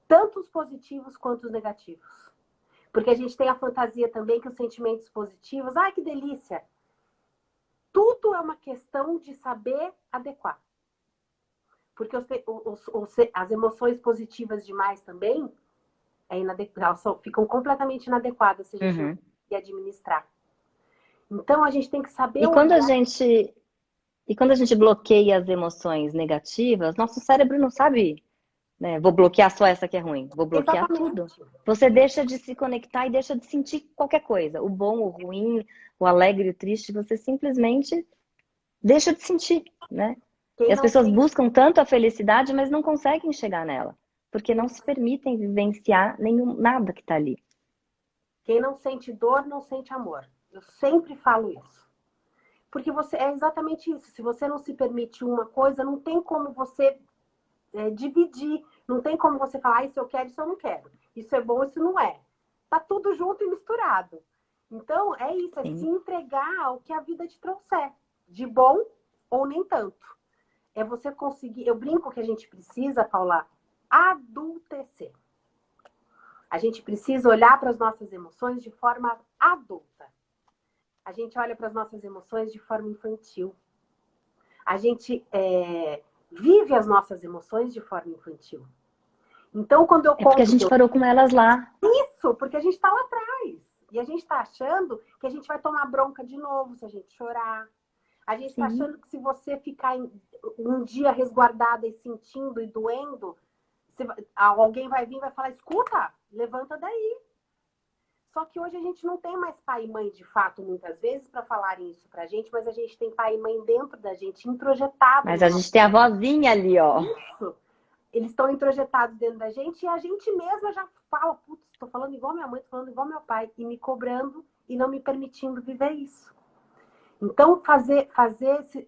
Tanto os positivos quanto os negativos. Porque a gente tem a fantasia também que os sentimentos positivos... Ai, que delícia! Tudo é uma questão de saber adequar. Porque as emoções positivas demais também elas ficam completamente inadequadas se a gente não conseguir administrar. Então, a gente tem que saber E quando a gente bloqueia as emoções negativas, nosso cérebro não sabe, né? Vou bloquear só essa que é ruim. Vou bloquear tudo. Você deixa de se conectar e deixa de sentir qualquer coisa. O bom, o ruim, o alegre, o triste, você simplesmente deixa de sentir, né? E as pessoas buscam tanto a felicidade, mas não conseguem chegar nela. Porque não se permitem vivenciar nada que está ali. Quem não sente dor, não sente amor. Eu sempre falo isso. Porque é exatamente isso. Se você não se permite uma coisa, não tem como você dividir. Não tem como você falar, isso eu quero, isso eu não quero. Isso é bom, isso não é. Tá tudo junto e misturado. Então, é isso. É se entregar ao que a vida te trouxer. De bom ou nem tanto. É você conseguir... Eu brinco que a gente precisa, Paula, adultecer. A gente precisa olhar para as nossas emoções de forma adulta. A gente olha para as nossas emoções de forma infantil. A gente vive as nossas emoções de forma infantil. Então, quando eu conto... É porque a gente parou com elas lá. Isso, porque a gente está lá atrás. E a gente está achando que a gente vai tomar bronca de novo se a gente chorar. A gente está achando que se você ficar um dia resguardada e sentindo e doendo, alguém vai vir e vai falar, escuta, levanta daí. Só que hoje a gente não tem mais pai e mãe de fato, muitas vezes, para falarem isso pra gente, mas a gente tem pai e mãe dentro da gente, introjetados. Mas a gente tem a vozinha ali, ó. Isso. Eles estão introjetados dentro da gente e a gente mesma já fala, putz, tô falando igual minha mãe, tô falando igual meu pai, e me cobrando e não me permitindo viver isso. Então, fazer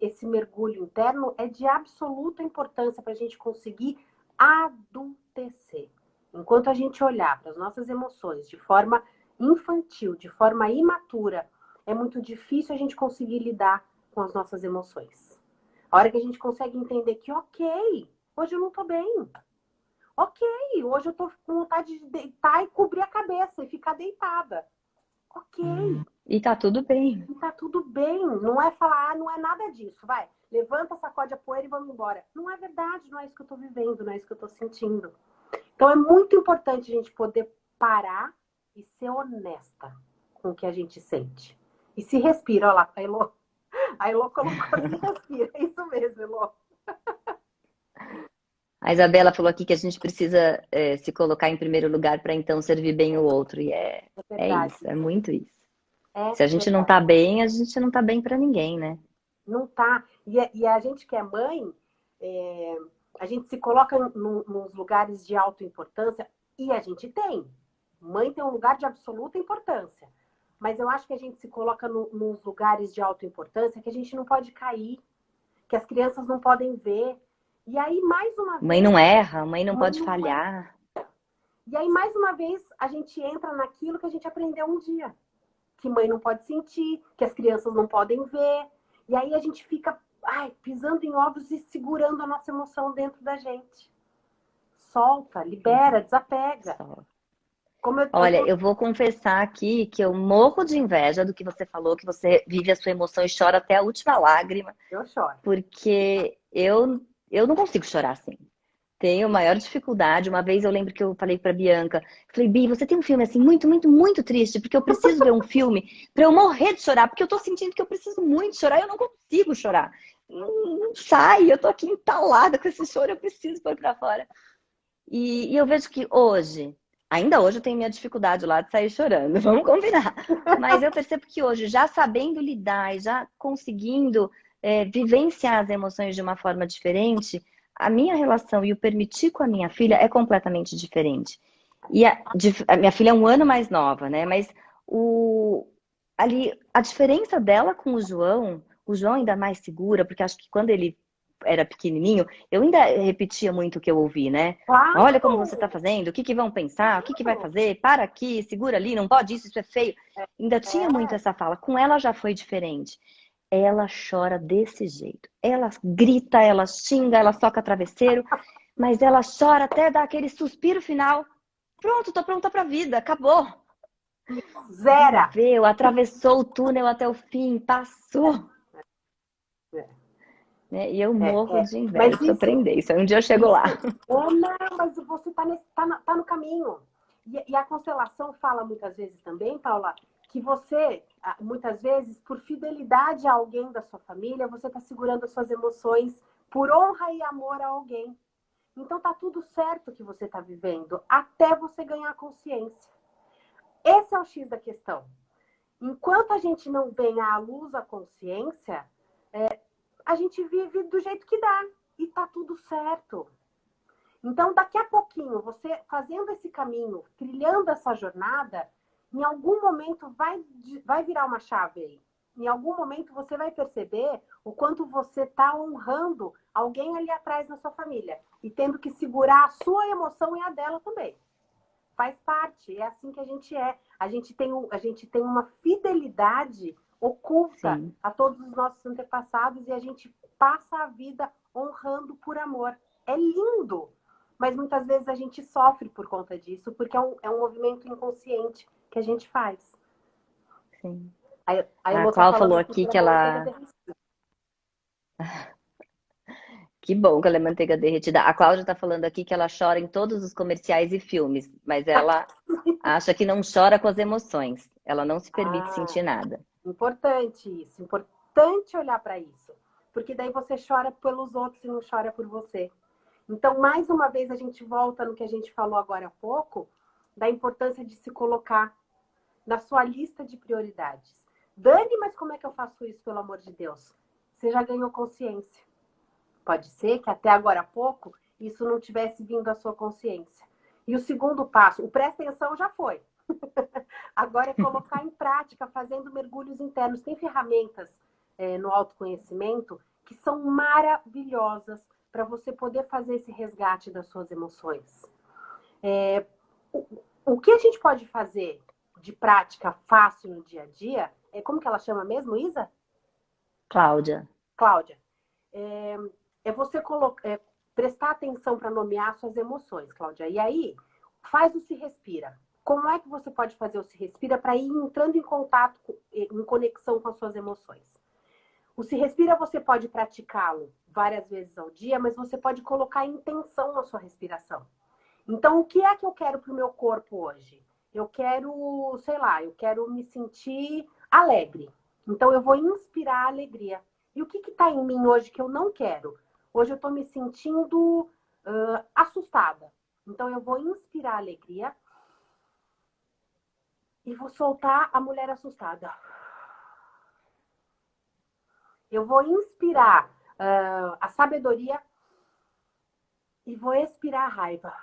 esse mergulho interno é de absoluta importância para a gente conseguir adultecer. Enquanto a gente olhar para as nossas emoções de forma infantil, de forma imatura, é muito difícil a gente conseguir lidar com as nossas emoções. A hora que a gente consegue entender que, ok, hoje eu não tô bem. Ok, hoje eu tô com vontade de deitar e cobrir a cabeça e ficar deitada. Ok. E tá tudo bem. E tá tudo bem. Não é falar, não é nada disso. Vai, levanta, sacode a poeira e vamos embora. Não é verdade, não é isso que eu tô vivendo, não é isso que eu tô sentindo. Então é muito importante a gente poder parar e ser honesta com o que a gente sente. E se respira, olha lá, a Elô colocou se respira. É isso mesmo, Elô. A Isabela falou aqui que a gente precisa se colocar em primeiro lugar para então servir bem o outro. E é isso, é muito isso. Se a gente não tá bem, a gente não tá bem para ninguém, né? Não tá. E a gente que é mãe, a gente se coloca nos lugares de autoimportância, e a gente tem. Mãe tem um lugar de absoluta importância. Mas eu acho que a gente se coloca nos lugares de autoimportância que a gente não pode cair, que as crianças não podem ver. E aí, mais uma vez... Mãe não erra, mãe não pode falhar. E aí, mais uma vez, a gente entra naquilo que a gente aprendeu um dia. Que mãe não pode sentir, que as crianças não podem ver. E aí a gente fica pisando em ovos e segurando a nossa emoção dentro da gente. Solta, libera, desapega. Olha, eu vou confessar aqui que eu morro de inveja do que você falou, que você vive a sua emoção e chora até a última lágrima. Eu choro. Porque eu não consigo chorar assim. Tenho maior dificuldade. Uma vez eu lembro que eu falei pra Bianca, falei, Bi, você tem um filme assim muito, muito, muito triste, porque eu preciso ver um filme pra eu morrer de chorar, porque eu tô sentindo que eu preciso muito chorar e eu não consigo chorar. Não sai, eu tô aqui entalada com esse choro, eu preciso pôr pra fora. E eu vejo que hoje, ainda hoje eu tenho minha dificuldade lá de sair chorando, vamos combinar. Mas eu percebo que hoje, já sabendo lidar e já conseguindo vivenciar as emoções de uma forma diferente, a minha relação e o permitir com a minha filha é completamente diferente. E a minha filha é um ano mais nova, né? Mas o, ali, a diferença dela com o João ainda é mais segura, porque acho que quando ele era pequenininho, eu ainda repetia muito o que eu ouvi, né? Olha como você está Claro, fazendo, o que que vão pensar, o que que vai claro. fazer, para aqui, segura ali, não pode isso, isso é feio. Ainda tinha muito É, essa fala. Com ela já foi diferente. Ela chora desse jeito. Ela grita, ela xinga, ela soca travesseiro, mas ela chora até dar aquele suspiro final. Pronto, tô pronta pra vida, acabou. zera. Viveu, atravessou o túnel até o fim, passou. Né? E eu morro de inveja Mas pra aprender isso. Aí um dia eu chego lá. não, mas você tá no caminho. E a constelação fala muitas vezes também, Paula, que você, muitas vezes, por fidelidade a alguém da sua família, você está segurando as suas emoções por honra e amor a alguém. Então tá tudo certo que você está vivendo, até você ganhar consciência. Esse é o X da questão. Enquanto a gente não vem à luz a consciência, a gente vive do jeito que dá. E tá tudo certo. Então, daqui a pouquinho, você fazendo esse caminho, trilhando essa jornada, em algum momento vai virar uma chave aí. Em algum momento você vai perceber o quanto você está honrando alguém ali atrás na sua família. E tendo que segurar a sua emoção e a dela também. Faz parte, é assim que a gente é. A gente tem uma fidelidade oculta Sim, a todos os nossos antepassados e a gente passa a vida honrando por amor. É lindo, mas muitas vezes a gente sofre por conta disso, porque é um movimento inconsciente que a gente faz. sim. A A Elô tá Clau falando falou aqui aqui que ela que é manteiga ela. derretida. Que bom que ela é manteiga derretida. A Cláudia tá falando aqui que ela chora em todos os comerciais e filmes, mas ela acha que não chora com as emoções. Ela não se permite Ah, sentir nada. importante isso, importante olhar para isso. Porque daí você chora pelos outros e não chora por você. Então, mais uma vez, a gente volta no que a gente falou agora há pouco, da importância de se colocar na sua lista de prioridades. Dani, mas como é que eu faço isso, pelo amor de Deus? Você já ganhou consciência. Pode ser que até agora há pouco isso não tivesse vindo à sua consciência. E o segundo passo, o presta atenção já foi. Agora é colocar em prática, fazendo mergulhos internos. Tem ferramentas no autoconhecimento que são maravilhosas para você poder fazer esse resgate das suas emoções. O que a gente pode fazer de prática fácil no dia a dia, como que ela chama mesmo, Isa? Cláudia, Cláudia, é você prestar atenção para nomear suas emoções, Cláudia. E aí, faz o se respira. Como é que você pode fazer o se respira para ir entrando em contato, em conexão com as suas emoções? O se respira você pode praticá-lo várias vezes ao dia, mas você pode colocar intenção na sua respiração. Então, o que é que eu quero para o meu corpo hoje? Eu quero, sei lá, eu quero me sentir alegre. Então, eu vou inspirar a alegria. E o que está em mim hoje que eu não quero? Hoje eu estou me sentindo assustada. Então, eu vou inspirar a alegria e vou soltar a mulher assustada. Eu vou inspirar a sabedoria e vou expirar a raiva.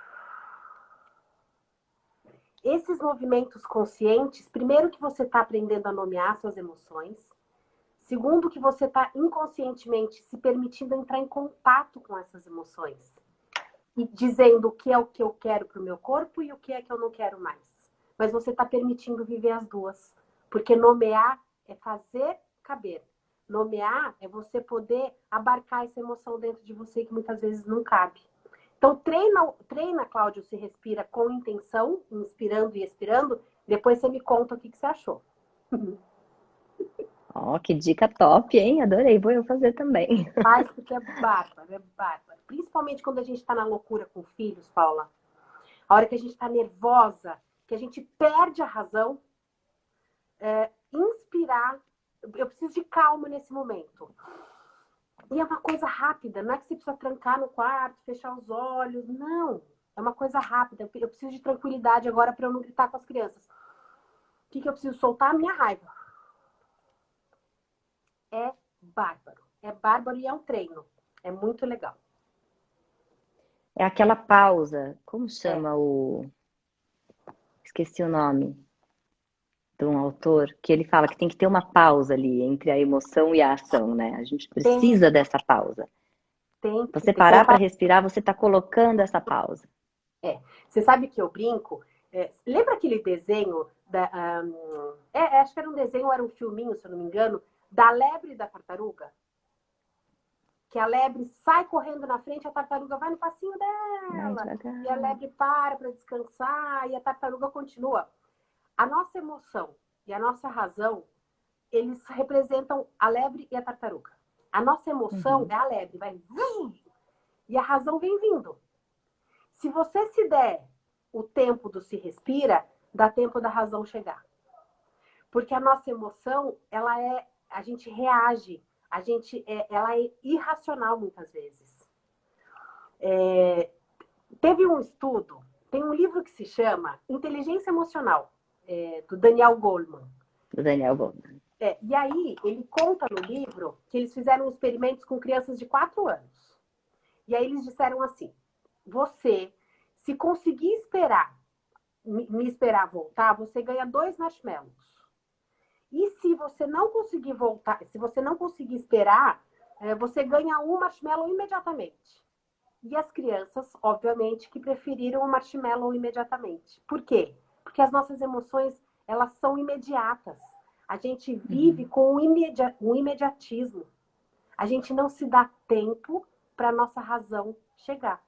Esses movimentos conscientes, primeiro que você está aprendendo a nomear suas emoções, segundo que você está inconscientemente se permitindo entrar em contato com essas emoções e dizendo o que é o que eu quero para o meu corpo e o que é que eu não quero mais. Mas você está permitindo viver as duas, porque nomear é fazer caber. Nomear é você poder abarcar essa emoção dentro de você que muitas vezes não cabe. Então, treina, Cláudio, se respira com intenção, inspirando e expirando. Depois você me conta o que você achou. ó, que dica top, hein? Adorei, vou eu fazer também. Faz porque é bárbaro, é bárbaro. principalmente quando a gente está na loucura com filhos, Paula, a hora que a gente está nervosa, que a gente perde a razão, inspirar. Eu preciso de calma nesse momento. E é uma coisa rápida, não é que você precisa trancar no quarto, fechar os olhos, não. É uma coisa rápida. Eu preciso de tranquilidade agora para eu não gritar com as crianças. O que eu preciso soltar? A minha raiva. É bárbaro. É bárbaro e é um treino. É muito legal. É aquela pausa. Como É. chama o. Esqueci o nome de um autor, que ele fala que tem que ter uma pausa ali entre a emoção e a ação, né? A gente Tem, precisa dessa pausa. tem que Você ter. parar para respirar, você está colocando essa pausa. Você sabe que eu brinco? Lembra aquele desenho acho que era um desenho, era um filminho, se eu não me engano, da lebre e da tartaruga? Que a lebre sai correndo na frente, a tartaruga vai no passinho Vai dela. devagar. E a lebre para descansar e a tartaruga continua. A nossa emoção e a nossa razão, eles representam a lebre e a tartaruga. A nossa emoção Uhum. é a lebre, vai e a razão vem vindo. Se você se der o tempo do se respira, dá tempo da razão chegar. Porque a nossa emoção, a gente reage, ela é irracional muitas vezes. Teve um estudo, tem um livro que se chama Inteligência Emocional, do Daniel Goleman. Do Daniel Goleman. E aí, ele conta no livro que eles fizeram experimentos com crianças de 4 anos. E aí eles disseram assim, você, se conseguir me esperar voltar, você ganha 2 marshmallows. E se você não conseguir voltar, se você não conseguir esperar, você ganha um marshmallow imediatamente. E as crianças, obviamente, que preferiram o marshmallow imediatamente. Por quê? Porque as nossas emoções, elas são imediatas. A gente vive com um imediatismo. A gente não se dá tempo para a nossa razão chegar.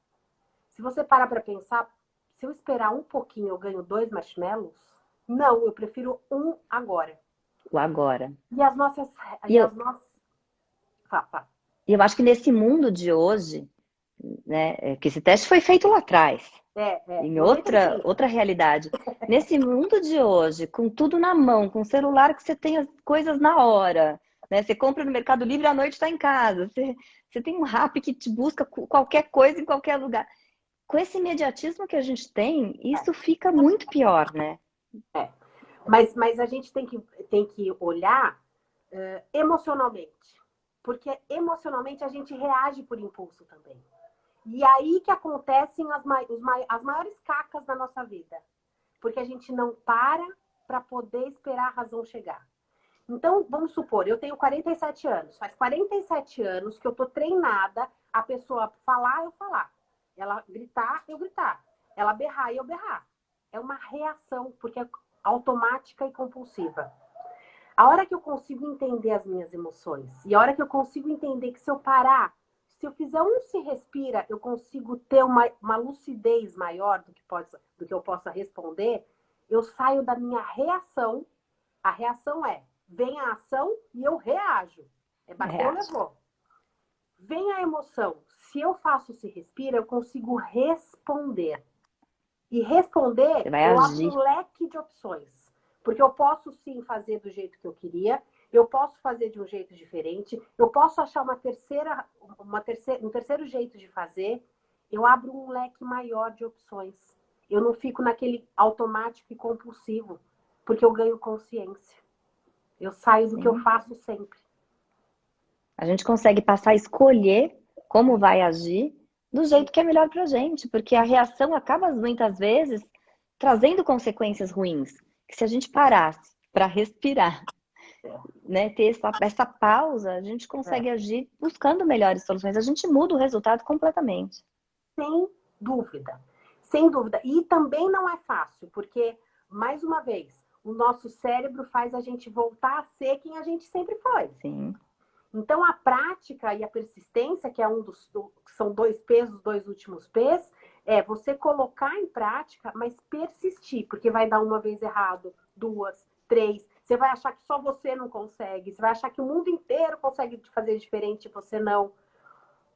Se você parar para pensar, se eu esperar um pouquinho, eu ganho 2 marshmallows? Não, eu prefiro um agora. O agora. E as nossas... E eu, Fala, fala. e eu acho que nesse mundo de hoje, né, que esse teste foi feito lá atrás, em outra 95. realidade. Nesse mundo de hoje, com tudo na mão, com o celular que você tem as coisas na hora, né? Você compra no Mercado Livre, à noite está em casa. Você tem um Rappi que te busca qualquer coisa em qualquer lugar. Com esse imediatismo que a gente tem, isso fica muito pior, né? Mas a gente tem que olhar emocionalmente. Porque emocionalmente a gente reage por impulso também. E aí que acontecem as maiores cacas da nossa vida. Porque a gente não para poder esperar a razão chegar. Então, vamos supor, eu tenho 47 anos. Faz 47 anos que eu tô treinada a pessoa falar, eu falar. Ela gritar, eu gritar. Ela berrar, eu berrar. É uma reação, porque é automática e compulsiva. A hora que eu consigo entender as minhas emoções e a hora que eu consigo entender que se eu parar, se eu fizer um se respira, eu consigo ter uma lucidez maior do que eu possa responder, eu saio da minha reação. A reação vem a ação e eu reajo. Bateu, levou. Vem a emoção. Se eu faço se respira, eu consigo responder. E responder, Você vai eu abro agir. um leque de opções. Porque eu posso sim fazer do jeito que eu queria, eu posso fazer de um jeito diferente, eu posso achar um terceiro jeito de fazer. Eu abro um leque maior de opções. Eu não fico naquele automático e compulsivo, porque eu ganho consciência. Eu saio do que eu Sim. faço sempre. A gente consegue passar a escolher como vai agir do jeito que é melhor pra gente, porque a reação acaba muitas vezes trazendo consequências ruins. Que se a gente parasse para respirar, né, ter essa pausa, a gente consegue agir buscando melhores soluções. A gente muda o resultado completamente. Sem dúvida. Sem dúvida. E também não é fácil, porque, mais uma vez, o nosso cérebro faz a gente voltar a ser quem a gente sempre foi. Sim. Então, a prática e a persistência, que é são 2 P's, os 2 últimos P's, é você colocar em prática, mas persistir, porque vai dar uma vez errado, 2, 3. Você vai achar que só você não consegue, você vai achar que o mundo inteiro consegue fazer diferente e você não.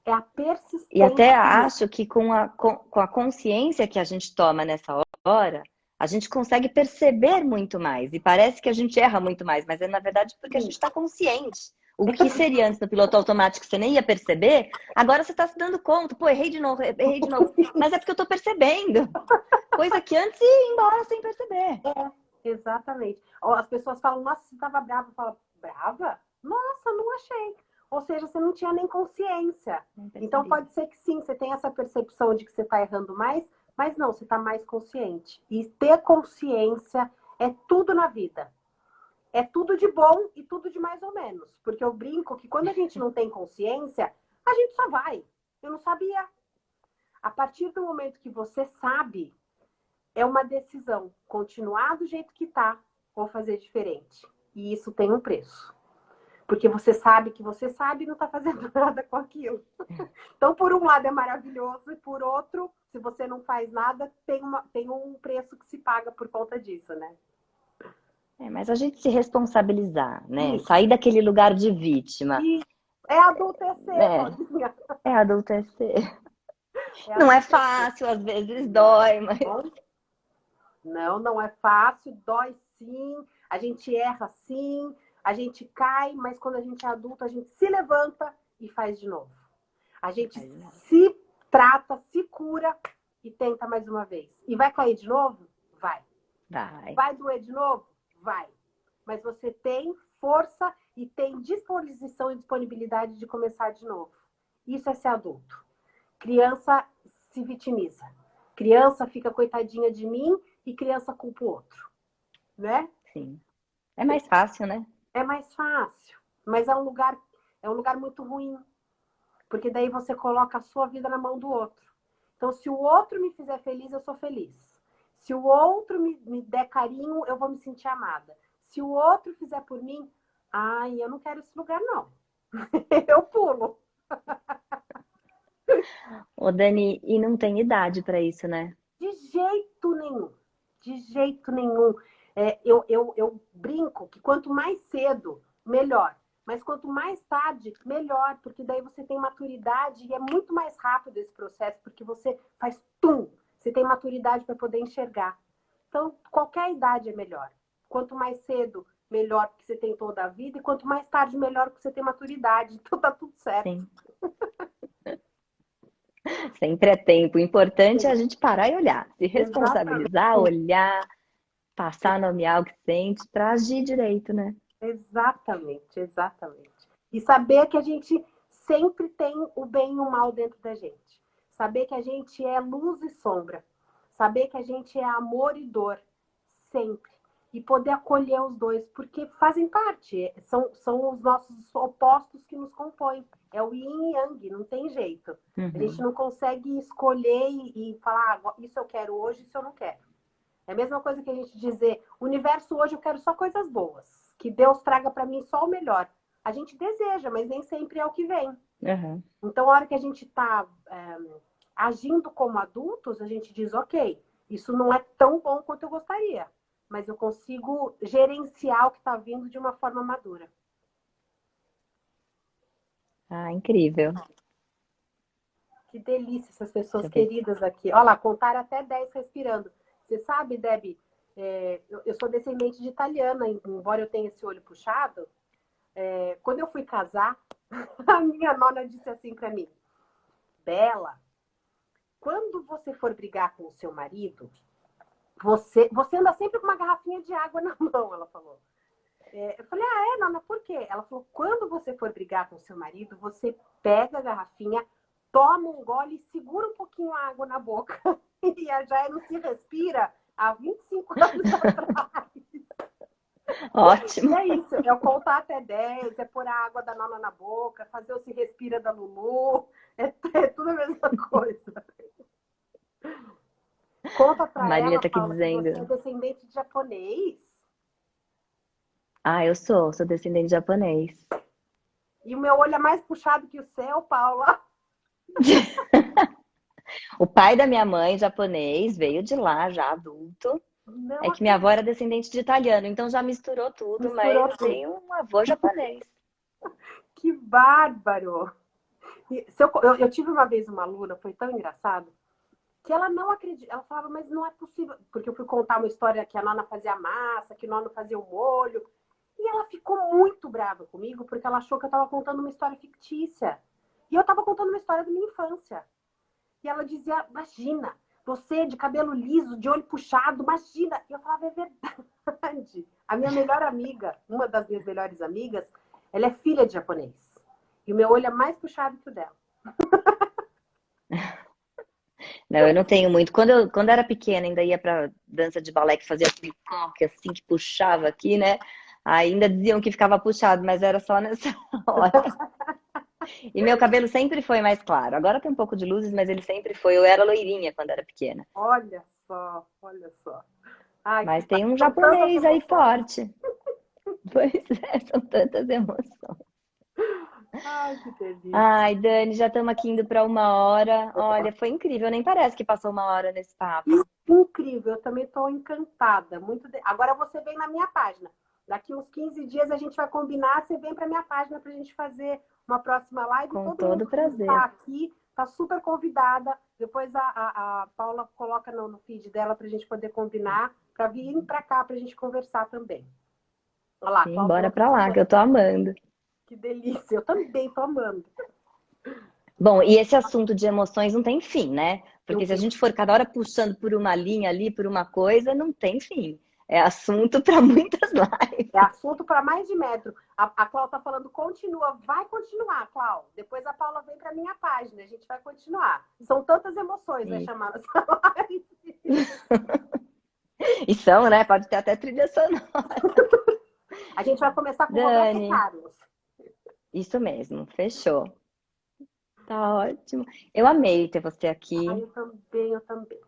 É a E até persistência. acho que com a consciência que a gente toma nessa hora, a gente consegue perceber muito mais. E parece que a gente erra muito mais, mas é na verdade porque a gente está consciente. O que seria antes no piloto automático você nem ia perceber, agora você está se dando conta. Pô, errei de novo, errei de novo. Mas é porque eu estou percebendo. Coisa que antes ia embora sem perceber. Exatamente. Ó, as pessoas falam, nossa, você estava brava. Fala, brava? Nossa, não achei. Ou seja, você não tinha nem consciência. Nem Então percebi. pode ser que sim, você tenha essa percepção de que você está errando mais, mas não, você está mais consciente. E ter consciência é tudo na vida. É tudo de bom e tudo de mais ou menos. Porque eu brinco que quando a gente não tem consciência, a gente só vai. Eu não sabia. A partir do momento que você sabe, é uma decisão. Continuar do jeito que tá ou fazer diferente. E isso tem um preço. Porque você sabe que você sabe e não tá fazendo nada com aquilo. Então, por um lado é maravilhoso e por outro, se você não faz nada, tem um preço que se paga por conta disso, né? Mas a gente se responsabilizar, né? Isso. Sair daquele lugar de vítima, E é adultecer, né? Paulinha. É adultecer. É Não é adultecer. fácil, às vezes dói, mas Não, não é fácil, dói sim, a gente erra sim, a gente cai, mas quando a gente é adulto, a gente se levanta e faz de novo. A gente se trata, se cura e tenta mais uma vez. E vai cair de novo? Vai. vai. Vai doer de novo? Vai. Mas você tem força e tem disposição e disponibilidade de começar de novo. Isso é ser adulto. Criança se vitimiza. Criança fica coitadinha de mim e criança culpa o outro, né? Sim. É mais fácil, né? É mais fácil, mas é um lugar muito ruim, porque daí você coloca a sua vida na mão do outro. Então, se o outro me fizer feliz, eu sou feliz. Se o outro me der carinho, eu vou me sentir amada. Se o outro fizer por mim, ai, eu não quero esse lugar, não. Eu pulo. Ô, Dani, e não tem idade pra isso, né? De jeito nenhum. De jeito nenhum. Eu brinco que quanto mais cedo, melhor. Mas quanto mais tarde, melhor, porque daí você tem maturidade e é muito mais rápido esse processo, porque você faz tum, você tem maturidade para poder enxergar. Então, qualquer idade é melhor. Quanto mais cedo, melhor, porque você tem toda a vida, e quanto mais tarde, melhor, porque você tem maturidade. Então tá tudo certo. Sim. Sempre é tempo. O importante é a gente parar e olhar. Se Exatamente. responsabilizar, olhar, passar a nomear o que sente pra agir direito, né? Exatamente, exatamente. E saber que a gente sempre tem o bem e o mal dentro da gente. Saber que a gente é luz e sombra. Saber que a gente é amor e dor, sempre. E poder acolher os dois, porque fazem parte, são os nossos opostos que nos compõem. É o yin e yang, não tem jeito. A gente Uhum. não consegue escolher e falar, ah, isso eu quero hoje, isso eu não quero. É a mesma coisa que a gente dizer, universo hoje eu quero só coisas boas. Que Deus traga para mim só o melhor. A gente deseja, mas nem sempre é o que vem. Uhum. Então, a hora que a gente está agindo como adultos, a gente diz, ok, isso não é tão bom quanto eu gostaria. Mas eu consigo gerenciar o que está vindo de uma forma madura. Ah, incrível. Que delícia essas Deixa pessoas eu ver. queridas aqui. Olha lá, contaram até 10 respirando. Você sabe, Debbie, eu sou descendente de italiana, embora eu tenha esse olho puxado. Quando eu fui casar, a minha nona disse assim para mim, Bela, quando você for brigar com o seu marido, você anda sempre com uma garrafinha de água na mão, ela falou. Eu falei, nona, por quê? Ela falou, quando você for brigar com o seu marido, você pega a garrafinha, toma um gole e segura um pouquinho a água na boca. E já não se respira há 25 anos atrás. E Ótimo. é isso, é o contar até 10, é pôr a água da nona na boca, fazer o se respira da Lulu, é tudo a mesma coisa. Conta A pra Marília ela, tá aqui Paula, que você é dizendo. descendente de japonês. Ah, sou descendente de japonês. E o meu olho é mais puxado que o seu, Paula. O pai da minha mãe, japonês, veio de lá já adulto. Não É que minha avó era acredito. descendente de italiano, então já misturou tudo, Misturou mas tudo. tem um avô japonês. Que bárbaro! Eu tive uma vez uma aluna, foi tão engraçado, que ela não acredita. Ela falava, mas não é possível. Porque eu fui contar uma história que a nona fazia massa, que a nona fazia o molho. E ela ficou muito brava comigo, porque ela achou que eu estava contando uma história fictícia. E eu estava contando uma história da minha infância. E ela dizia, imagina, você de cabelo liso, de olho puxado, imagina. E eu falava, é verdade. A minha melhor amiga, uma das minhas melhores amigas, ela é filha de japonês. E o meu olho é mais puxado que o dela. Não, eu não tenho muito. Quando eu era pequena, ainda ia pra dança de balé que fazia aquele coque assim, que puxava aqui, né? Ainda diziam que ficava puxado, mas era só nessa hora. E meu cabelo sempre foi mais claro. Agora tem um pouco de luzes, mas ele sempre foi. Eu era loirinha quando era pequena. Olha só, olha só. Ai, que Mas tem um são tantas japonês aí emoções. forte. Pois é, são tantas emoções. Ai, que delícia. Ai, Dani, já estamos aqui indo para 1 hora. Olha, foi incrível, nem parece que passou 1 hora nesse papo. Incrível, eu também estou encantada. Agora você vem na minha página. Daqui uns 15 dias a gente vai combinar, você vem para minha página para a gente fazer uma próxima live. Com Todo mundo todo que está prazer. aqui está super convidada. Depois a Paula coloca no feed dela para a gente poder combinar, para vir para cá para a gente conversar também. Olha lá, a Sim, Cláudia bora falou que pra lá, que eu tô amando. que delícia. Eu também estou amando. Bom, e esse assunto de emoções não tem fim, né? Não Porque se a tem. gente for cada hora puxando por uma linha ali, por uma coisa, não tem fim. É assunto para muitas É lives. assunto para mais de metro. A Cláudia está falando, continua. Vai continuar, Cláudia. Depois a Paula vem para minha página. A gente vai continuar. São tantas emoções, vai Isso. chamar essa live. E são, né? Pode ter até trilha sonora. A gente vai começar com Roberto e Dani, Carlos. isso mesmo, fechou. Tá ótimo. Eu amei ter você Ai, aqui. eu também, eu também.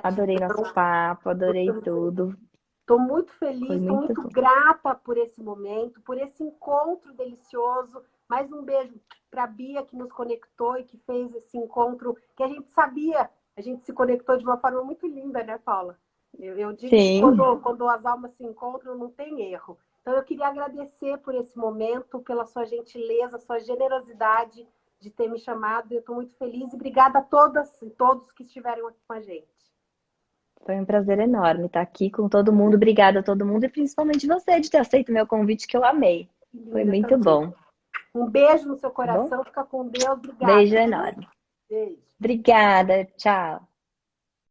Adorei nosso Gratidão. papo, Eu adorei também. tudo. Estou muito Foi feliz, estou muito muito bom. grata por esse momento, por esse encontro delicioso. Mais um beijo para a Bia, que nos conectou e que fez esse encontro, que a gente sabia, a gente se conectou de uma forma muito linda, né, Paula? Eu digo que Sim, quando as almas se encontram, não tem erro. Então, eu queria agradecer por esse momento, pela sua gentileza, sua generosidade de ter me chamado. Eu estou muito feliz e obrigada a todas e todos que estiveram aqui com a gente. foi um prazer enorme estar aqui com todo mundo. Obrigada a todo mundo e principalmente você de ter aceito o meu convite, que eu amei. Que Foi linda muito também. bom, Um beijo no seu tá bom? coração, fica com Deus. Obrigada, Beijo viu? enorme. Beijo. Obrigada, tchau.